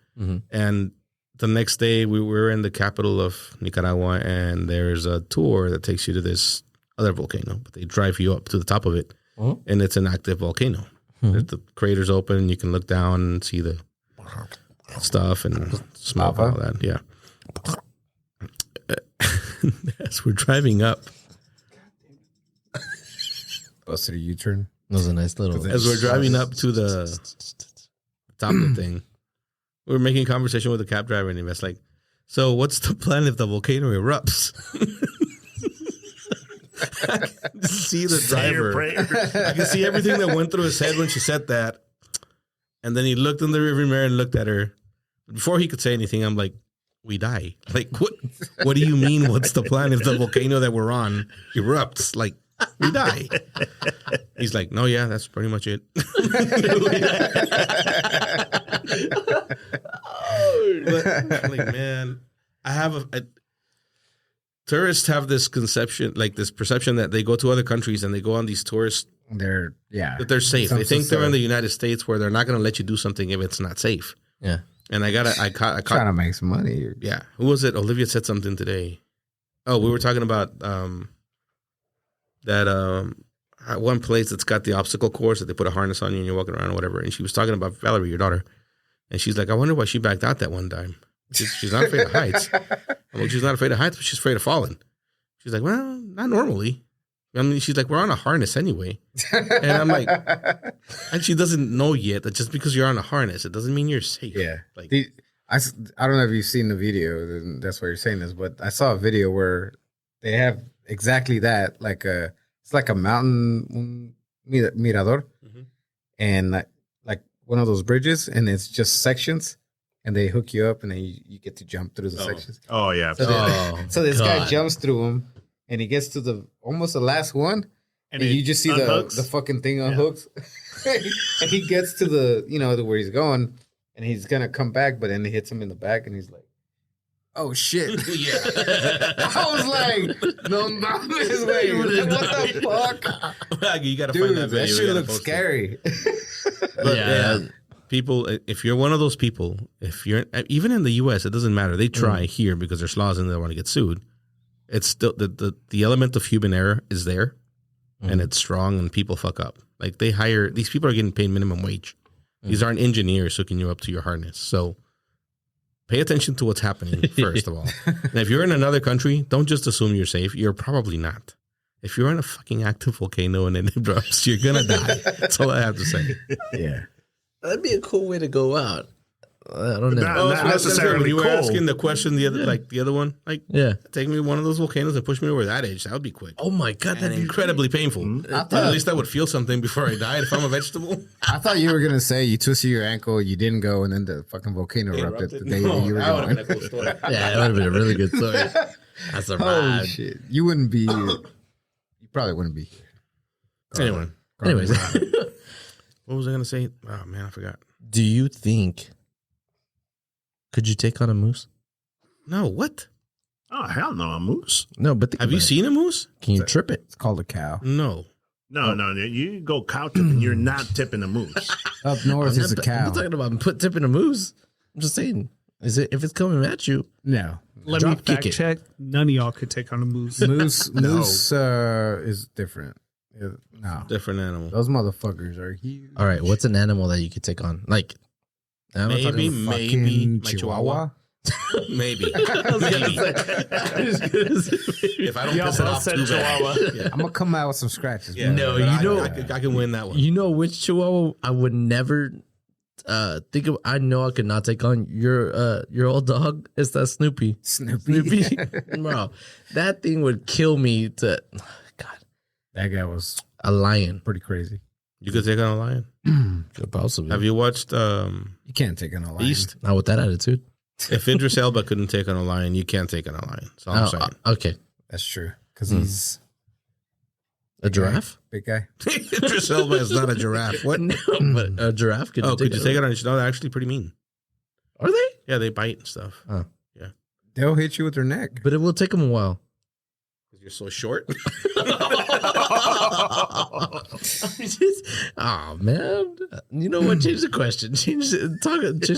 and the next day we were in the capital of Nicaragua, and there's a tour that takes you to this other volcano, but they drive you up to the top of it, and it's an active volcano. There's the crater's open, and you can look down and see the stuff and smell all that. Yeah. As we're driving up, Busted a U-turn. That was a nice little. as we're driving up to the top of the thing, we were making conversation with the cab driver, and he was like, "So, what's the plan if the volcano erupts?" I can see the Say your driver. prayers. I can see everything that went through his head when she said that. And then he looked in the rearview mirror and looked at her. Before he could say anything, I'm like, "We die." Like, what do you mean? What's the plan if the volcano that we're on erupts? Like, we die. He's like, "No, yeah, that's pretty much it." But, like, man, I have tourists have this conception, like this perception that they go to other countries and they go on these tours They're that they're safe. They think they're in the United States where they're not going to let you do something if it's not safe. Yeah. And I caught. trying to make some money. Yeah, who was it? Olivia said something today. Oh, we were talking about that one place that's got the obstacle course that they put a harness on you and you're walking around or whatever. And she was talking about Valerie, your daughter, and she's like, "I wonder why she backed out that one time. She's not afraid of heights. I'm like, she's not afraid of heights, but she's afraid of falling." She's like, "Well, not normally." I mean, she's like, "We're on a harness anyway," and I'm like, and she doesn't know yet that just because you're on a harness, it doesn't mean you're safe. Yeah. Like, I don't know if you've seen the video. And that's why you're saying this, but I saw a video where they have exactly that. It's like a mountain mirador, and like one of those bridges, and it's just sections, and they hook you up, and then you get to jump through the sections. Oh yeah. So this guy God. jumps through them, and he gets to almost the last one, and you just see unhooks. the fucking thing unhooks, and he gets to to where he's going, and he's gonna come back, but then he hits him in the back, and he's like, "Oh shit!" yeah. I was like, "No, mames, wait, what the fuck, You gotta dude? find that That video. shit looks scary." But Yeah. people, if you're one of those people, if you're even in the U.S., it doesn't matter. They try here because there's laws and they don't want to get sued. It's still the element of human error is there, and it's strong, and people fuck up. Like these people are getting paid minimum wage. These aren't engineers hooking you up to your harness. So pay attention to what's happening first of all. And if you're in another country, don't just assume you're safe. You're probably not. If you're in a fucking active volcano and it erupts, you're gonna die. That's all I have to say. Yeah, That'd be a cool way to go out. I don't know. Not- Oh, not so that's necessarily when you were cold. asking the question, the other one, like, Yeah. take me to one of those volcanoes and push me over that edge. That would be quick. Oh my god, And that'd be incredibly painful. But at least I would feel something before I died if I'm a vegetable. I thought you were gonna say you twisted your ankle, you didn't go, and then the fucking volcano erupted the day that you were that would have going. been a cool story. Yeah, that would have been a really good story. I Oh survived. shit! You wouldn't be. You probably wouldn't be here. Anyway, Anyways, what was I going to say? Oh, man, I forgot. do you think could you take on a moose? No, what? Oh, hell no, a moose. No, but think Have you about it. seen a moose? Can you trip it? It's called a cow. No. No, you go cow tipping. You're not tipping a moose. Up north is a I'm cow. not talking about tipping a moose. I'm just saying, is it if it's coming at you? No, Let Drop me kick fact it. check. None of y'all could take on a moose. moose is different. No, Different animal. those motherfuckers are huge. All right, what's an animal that you could take on? Like, I'm not Maybe, talking- maybe Fucking my chihuahua. Maybe. Maybe. If I don't Y'all piss it both off said too bad. Chihuahua. Yeah. I'm gonna come out with some scratches. Yeah, No, but you I- know- I can win that one. You know which chihuahua I would never think of. I know I could not take on your old dog. It's that Snoopy. Snoopy. Bro, that thing would kill me. God, That guy was a lion pretty crazy. You could take on a lion. could possibly. Have you watched You can't take on a lion. Beast? Not with that attitude. If Idris Elba couldn't take on a lion, you can't take on a lion. So I'm saying. Okay, That's true because he's a giraffe. big guy. Idris Elba is not a giraffe. What? No, but a giraffe could. Oh, could you take it on? No, they're actually pretty mean. Are they? Yeah, they bite and stuff. They'll hit you with their neck. But it will take them a while. Because you're so short. Oh man, you know what? Change the question. Change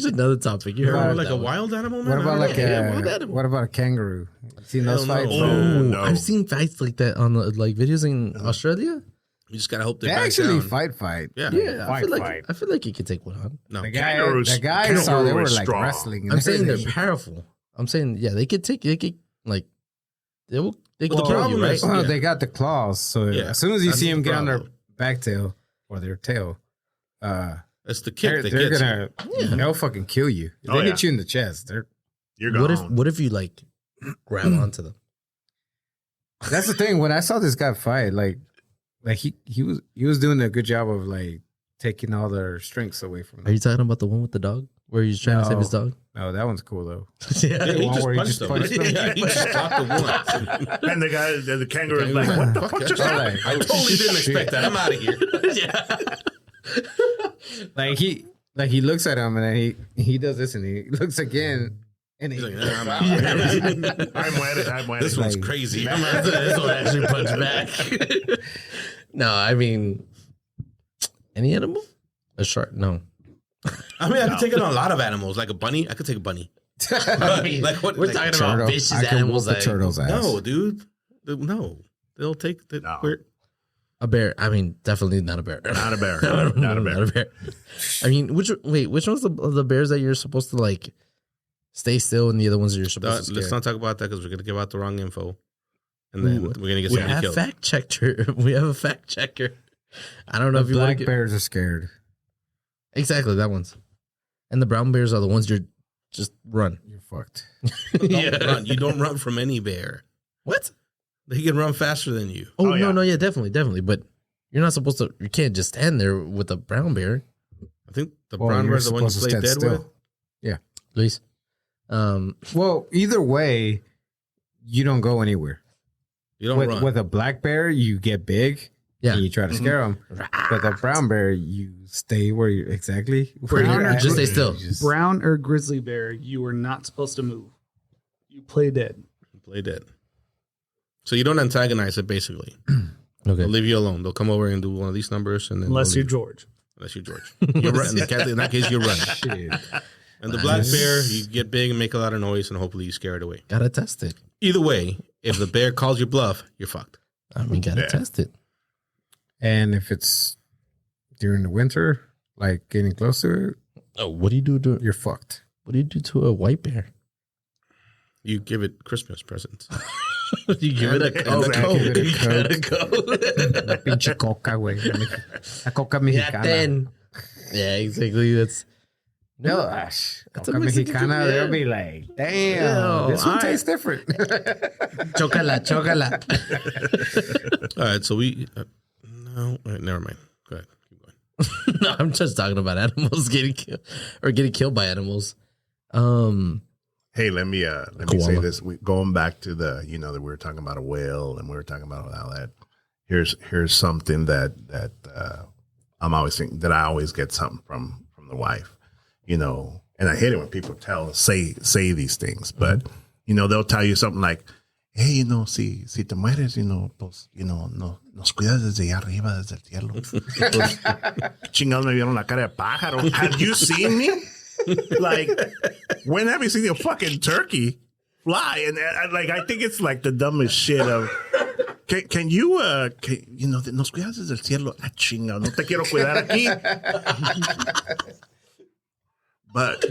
another topic. You heard What about Like that a one. wild animal, man? What about like wild a animal. what about a kangaroo? You seen those Hell fights? no. Oh, no. I've seen fights like that on like videos in Australia. You just gotta hope they They back actually down. fight. Yeah. Yeah, I Fight. feel like you could take one on. No. The guy, Kangaroos- the guy saw they kangaroo were is like strong. wrestling. and I'm saying they're everything. powerful. I'm saying they could take. They could like. They will. They Well, could the kill you, problem right? is- Well, Yeah. they got the claws, so Yeah. as soon as you That's see the them get on their problem. back tail or their tail, It's the kick that they're gets gonna they'll fucking kill you. If Oh, they yeah. hit you in the chest. You're gone. What if you like grab onto them? That's the thing. When I saw this guy fight, like he was doing a good job of like taking all their strengths away from Are them. you talking about the one with the dog where he's trying to save his dog? No, that one's cool though. Yeah, he one just where he punched just them. punched them. Yeah, he just stopped the one. And the kangaroo is like, what the fuck just All happened? right. I totally didn't expect that. I'm out of here. Like he looks at him and then he does this and he looks again and he He's like, nah, I'm out. I'm wet. This one's Like- crazy. I'm out. This one actually punched back. No, I mean, any animal? A shark? No. I mean, I could take it on a lot of animals, like a bunny. I could take a bunny. Like what? We're like, talking turtle. about vicious I can animals. whoop the Like turtle's ass. No, dude. No, they'll take the. No. a bear. I mean, definitely not a bear. Not a bear. No, Not a bear. Not a bear. I mean, which one's the bears that you're supposed to like stay still, and the other ones that you're supposed to Let's scare? not talk about that because we're gonna give out the wrong info, and then Ooh. we're gonna get We somebody have killed. fact checker. We have a fact checker. I don't know The if you want black to get bears are scared. exactly that one's, and the brown bears are the ones you're just run. You're fucked. Don't run. You don't run from any bear. What? They can run faster than you. Oh, Oh, yeah. no, yeah, definitely. But you're not supposed to. You can't just stand there with a brown bear, I think the Well, brown you're bear's the one you supposed to play stand dead still. with. Luis. Well, either way, you don't go anywhere. You don't run. With a black bear, you get big Yeah. and you try to scare them. With a brown bear, you stay where you exactly where Brown you're or at. just stay still. You just- Brown or grizzly bear, you are not supposed to move. You play dead. Play dead. So you don't antagonize it. Basically, Okay. they'll leave you alone. They'll come over and do one of these numbers, and then Unless they'll you're leave. George. Unless you're George. You're right. In that case, you're running. Shit. And the black bear, you get big and make a lot of noise, and hopefully you scare it away. Gotta test it. Either way, if the bear calls your bluff, you're fucked. I mean, gotta test it. And if it's during the winter, like getting close to it, Oh, what do you do to you're fucked. a white bear? You give it Christmas presents. You give And it a a- coke. and a Coke. You gotta go. La pinche coca, güey. La coca Yeah, mexicana. then. Yeah, exactly. That's No, That's that's a a Mexican Mexicana. food, They'll yeah. be like, damn, Yeah, this one I- tastes different. Chocala. All right, so we no, all right, never mind. Go ahead, keep going. No, I'm just talking about animals getting killed or getting killed by animals. Hey, let me say Koala. this. Going back to the, that we were talking about a whale and we were talking about all that. Here's something that I'm always thinking, that I always get something from the wife, and I hate it when people say these things, but they'll tell you something like, hey, si te mueres, pues, nos cuidas desde allá arriba, desde el cielo. Pues, chingados me vieron la cara de pájaro. Have you seen me? Like, when have you seen a fucking turkey fly? And I think it's like the dumbest shit of, can you, nos cuidas desde el cielo. Ah, chingado, no te quiero cuidar aquí. But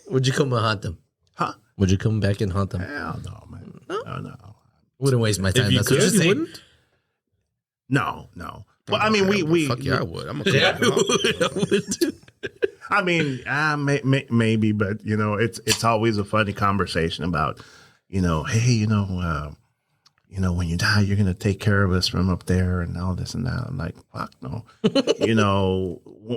Would you come and haunt them? huh? Would you come back and haunt them? Hell no, man. No. Wouldn't waste my time. If you That's what could, you're you saying. wouldn't. No. Well, I mean, we Fuck yeah, I would. I'm a Yeah, cool. I would. I mean, maybe, but it's always a funny conversation about, hey, when you die, you're gonna take care of us from up there and all this and that. I'm like, fuck no.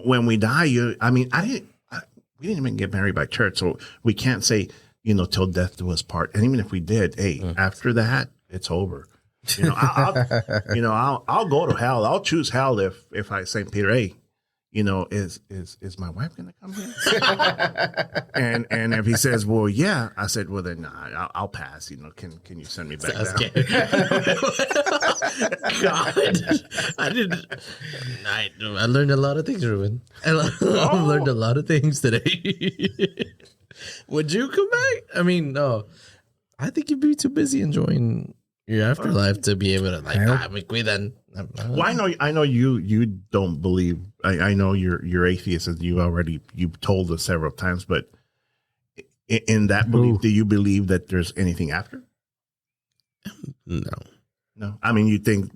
When we die, we didn't even get married by church, so we can't say, till death do us part. And even if we did, hey, after that, it's over. I'll go to hell. I'll choose hell if I say, Peter, hey, is my wife gonna come here? and if he says, well, yeah, I said, well, then I'll pass. Can you send me back down? God, I learned a lot of things, Ruben. I learned a lot of things today. Would you come back? I mean, no. I think you'd be too busy enjoying your afterlife to be able to me cuidan. Well, I know you don't believe. I know you're atheist, as you've told us several times. But in that belief, do you believe that there's anything after? No. No. I mean, you think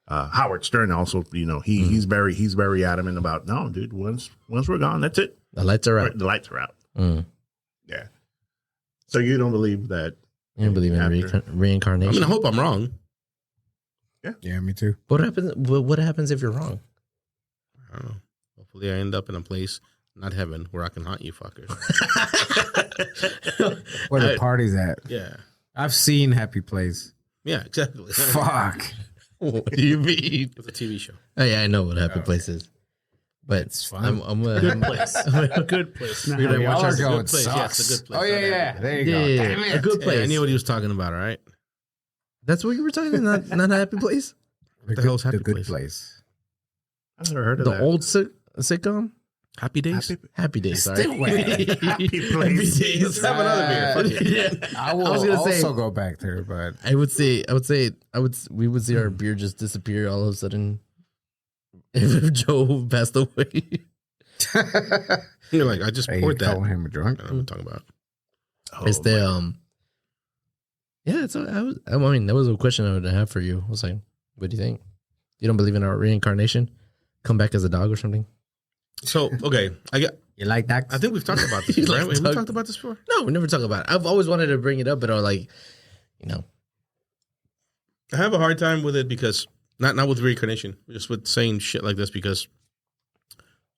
Howard Stern also. He's very adamant about, no, dude. Once we're gone, that's it. The lights are out. The lights are out. Mm. Yeah. So you don't believe that? You don't believe in After. reincarnation? I mean, I hope I'm wrong. Yeah, me too. What happens if you're wrong? I don't know. Hopefully, I end up in a place, not heaven, where I can haunt you fuckers. Where the party's at. Yeah. I've seen Happy Place. Yeah, exactly. Fuck. What do you mean? It's a TV show. Oh yeah, I know what Happy Place is, but It's fun. I'm Good place. A good place. Not We're gonna how watch we our are. It's a going good place. Yeah, it's a sucks. good place. Oh, yeah. There you go. Yeah, Damn it. a good place. I knew what he was talking about, all right? That's what you were talking about, not a Happy Place. What the hell's Happy The Good Place? Place. I've never heard of The that. old sitcom, Happy Days? Happy Days. Sorry, Still wet. Happy Place. Days. Let's have another beer. Fuck it. Yeah. I will was gonna also say- go back there, but I would say, we would see our beer just disappear all of a sudden if Joe passed away. You're like, I just hey, you poured that. calling him a drunk? I don't know what I'm talking about. Oh, It's the yeah. So I mean, that was a question I would have for you. I was like, what do you think? You don't believe in our reincarnation? Come back as a dog or something? So, okay. You like that? I think we've talked about this, You right? like Have we Doug? talked about this before? No, we never talk about it. I've always wanted to bring it up, but I was like, I have a hard time with it because, not with reincarnation, just with saying shit like this because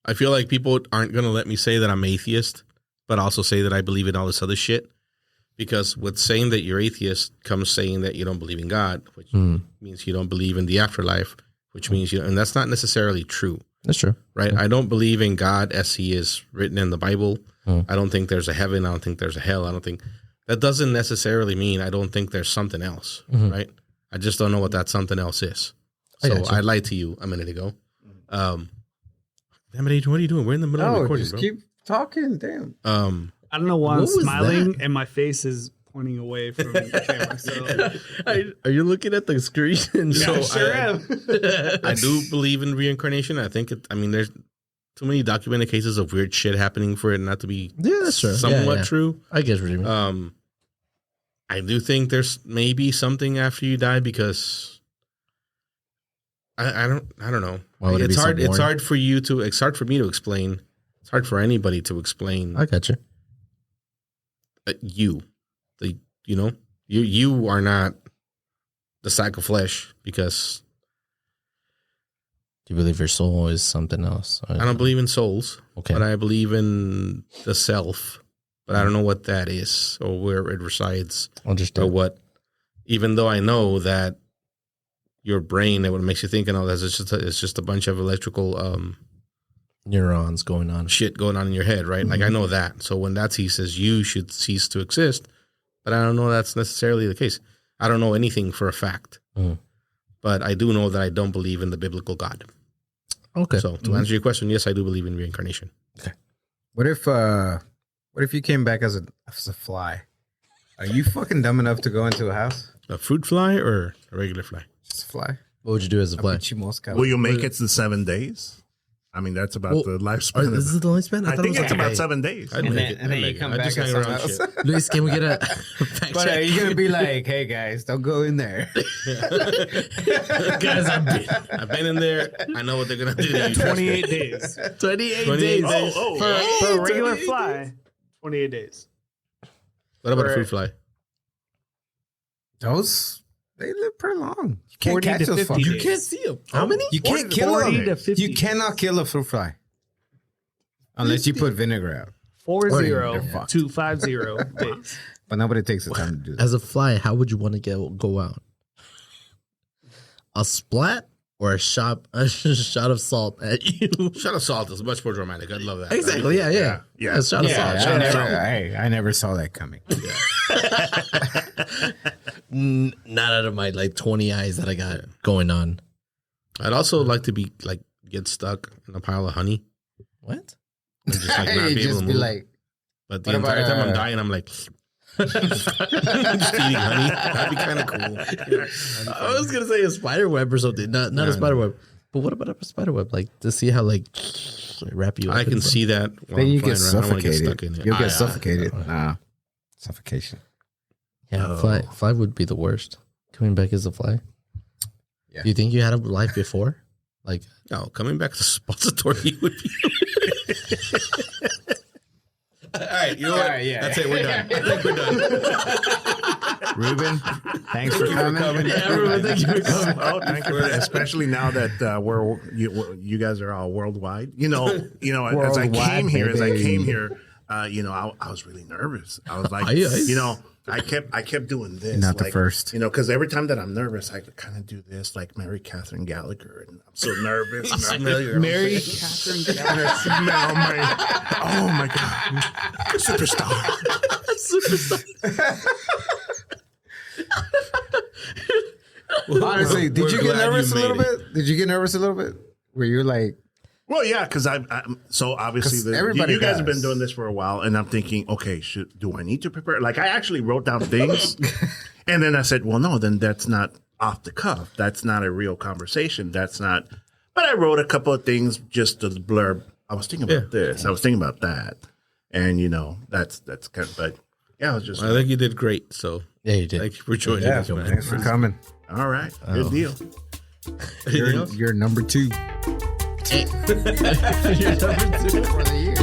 I feel like people aren't going to let me say that I'm atheist, but also say that I believe in all this other shit. Because with saying that you're atheist comes saying that you don't believe in God, which means you don't believe in the afterlife, which means and that's not necessarily true, that's true. right? I don't believe in God as he is written in the Bible. I don't think there's a heaven. I don't think there's a hell. That doesn't necessarily mean I don't think there's something else, right? I just don't know what that something else is. So I lied to you a minute ago. Damn it, Adrian, what are you doing? We're in the middle of No, recording, just bro. keep talking. Damn. I don't know why I'm What was smiling that? and my face is pointing away from the camera. So Are you looking at the screen? And So sure I- am. I do believe in reincarnation. I think there's too many documented cases of weird shit happening for it not to be Yeah, that's true. somewhat Yeah. true. I guess what you mean. I do think there's maybe something after you die because I don't know. Why would it It's be so hard. It's boring? hard for me to explain It's hard for anybody to explain I got you. you. You are not the sack of flesh because Do you believe your soul is something else? I don't believe in souls, Okay. but I believe in the self. But I don't know what that is or where it resides or Understood. what. Even though I know that your brain and what makes you think and all that, it's just a bunch of electrical Neurons going on. shit going on in your head, right? Like I know that. So when that ceases, you should cease to exist. But I don't know that's necessarily the case. I don't know anything for a fact. Mm. But I do know that I don't believe in the biblical God. Okay. So to answer your question, yes, I do believe in reincarnation. What if you came back as a fly? Are you fucking dumb enough to go into a house? A fruit fly or a regular fly? Just a fly. What would you do as a fly? Will you make it to 7 days? I mean, that's about the lifespan. This is the lifespan? I think it it's was about okay. 7 days. I'd And make then- it. and then I'd you make it. come I back just as hang around someone shit. Luis, can we get a fact But are check? you gonna be like, hey guys, don't go in there? Guys, I've been in there. I know what they're gonna do to you. 28 days 28 28 days. days. for a regular fly. 28 days. What about a fruit fly? Those they live pretty long. You can't 40 catch to those 50 fuckers. You can't see them. How many? You can't kill 40 them. to 50. You cannot kill a fruit fly unless you put vinegar out. 40 they're fucked. to 50 days. But nobody takes the time to do that. As a fly, how would you want to go out? A splat or a shot of salt at you? Shot of salt is much more dramatic. I'd love that. Exactly. Yeah. Yeah. A shot of Yeah, salt. I never saw that coming. Not out of my 20 eyes that I got going on. I'd also like to be get stuck in a pile of honey What? and just not You be able just to be move. like, But the what about, entire time I'm dying, I'm like just eating honey. That'd be kind of cool. I was gonna say a spider web or something. Not a spider web. But what about a spider web? Like to see how wrap you up. I and can stuff. see that. While then I'm you get flying around. I don't wanna get suffocated. stuck in it. You'll get Ah, suffocated. Nah, suffocation. Yeah, Oh. fly would be the worst. Coming back as a fly. Yeah. Do you think you had a life before? Like No, coming back to suppository would be. All right, you know what? Yeah. That's it. We're done. I think we're done. Ruben, thanks for coming. yeah, everyone, thank you for coming. Oh, thank you. Especially now that you guys are all worldwide. As I Worldwide, came here, baby. I was really nervous. I was like, Aye. I kept doing this. Not the first. Because every time that I'm nervous, I kind of do this, like Mary Catherine Gallagher, and I'm so nervous. And I'm familiar. Mary Catherine Oh my God, superstar. Honestly, did We're you get glad nervous you a little made it. bit? Did you get nervous a little bit? Where you're like, Well, yeah, because I'm so obviously 'Cause everybody you guys have does. been doing this for a while, and I'm thinking, okay, do I need to prepare? Like, I actually wrote down things, and then I said, well, no, then that's not off the cuff. That's not a real conversation. That's not. But I wrote a couple of things just to blurb. I was thinking about this. I was thinking about that, and that's kind of. But yeah, I was just I think you did great. So Yeah, you did. thank you for joining yeah, us, man. thanks for coming. all right. Good deal. Anything else? You're number 2 You're number 2 for the year.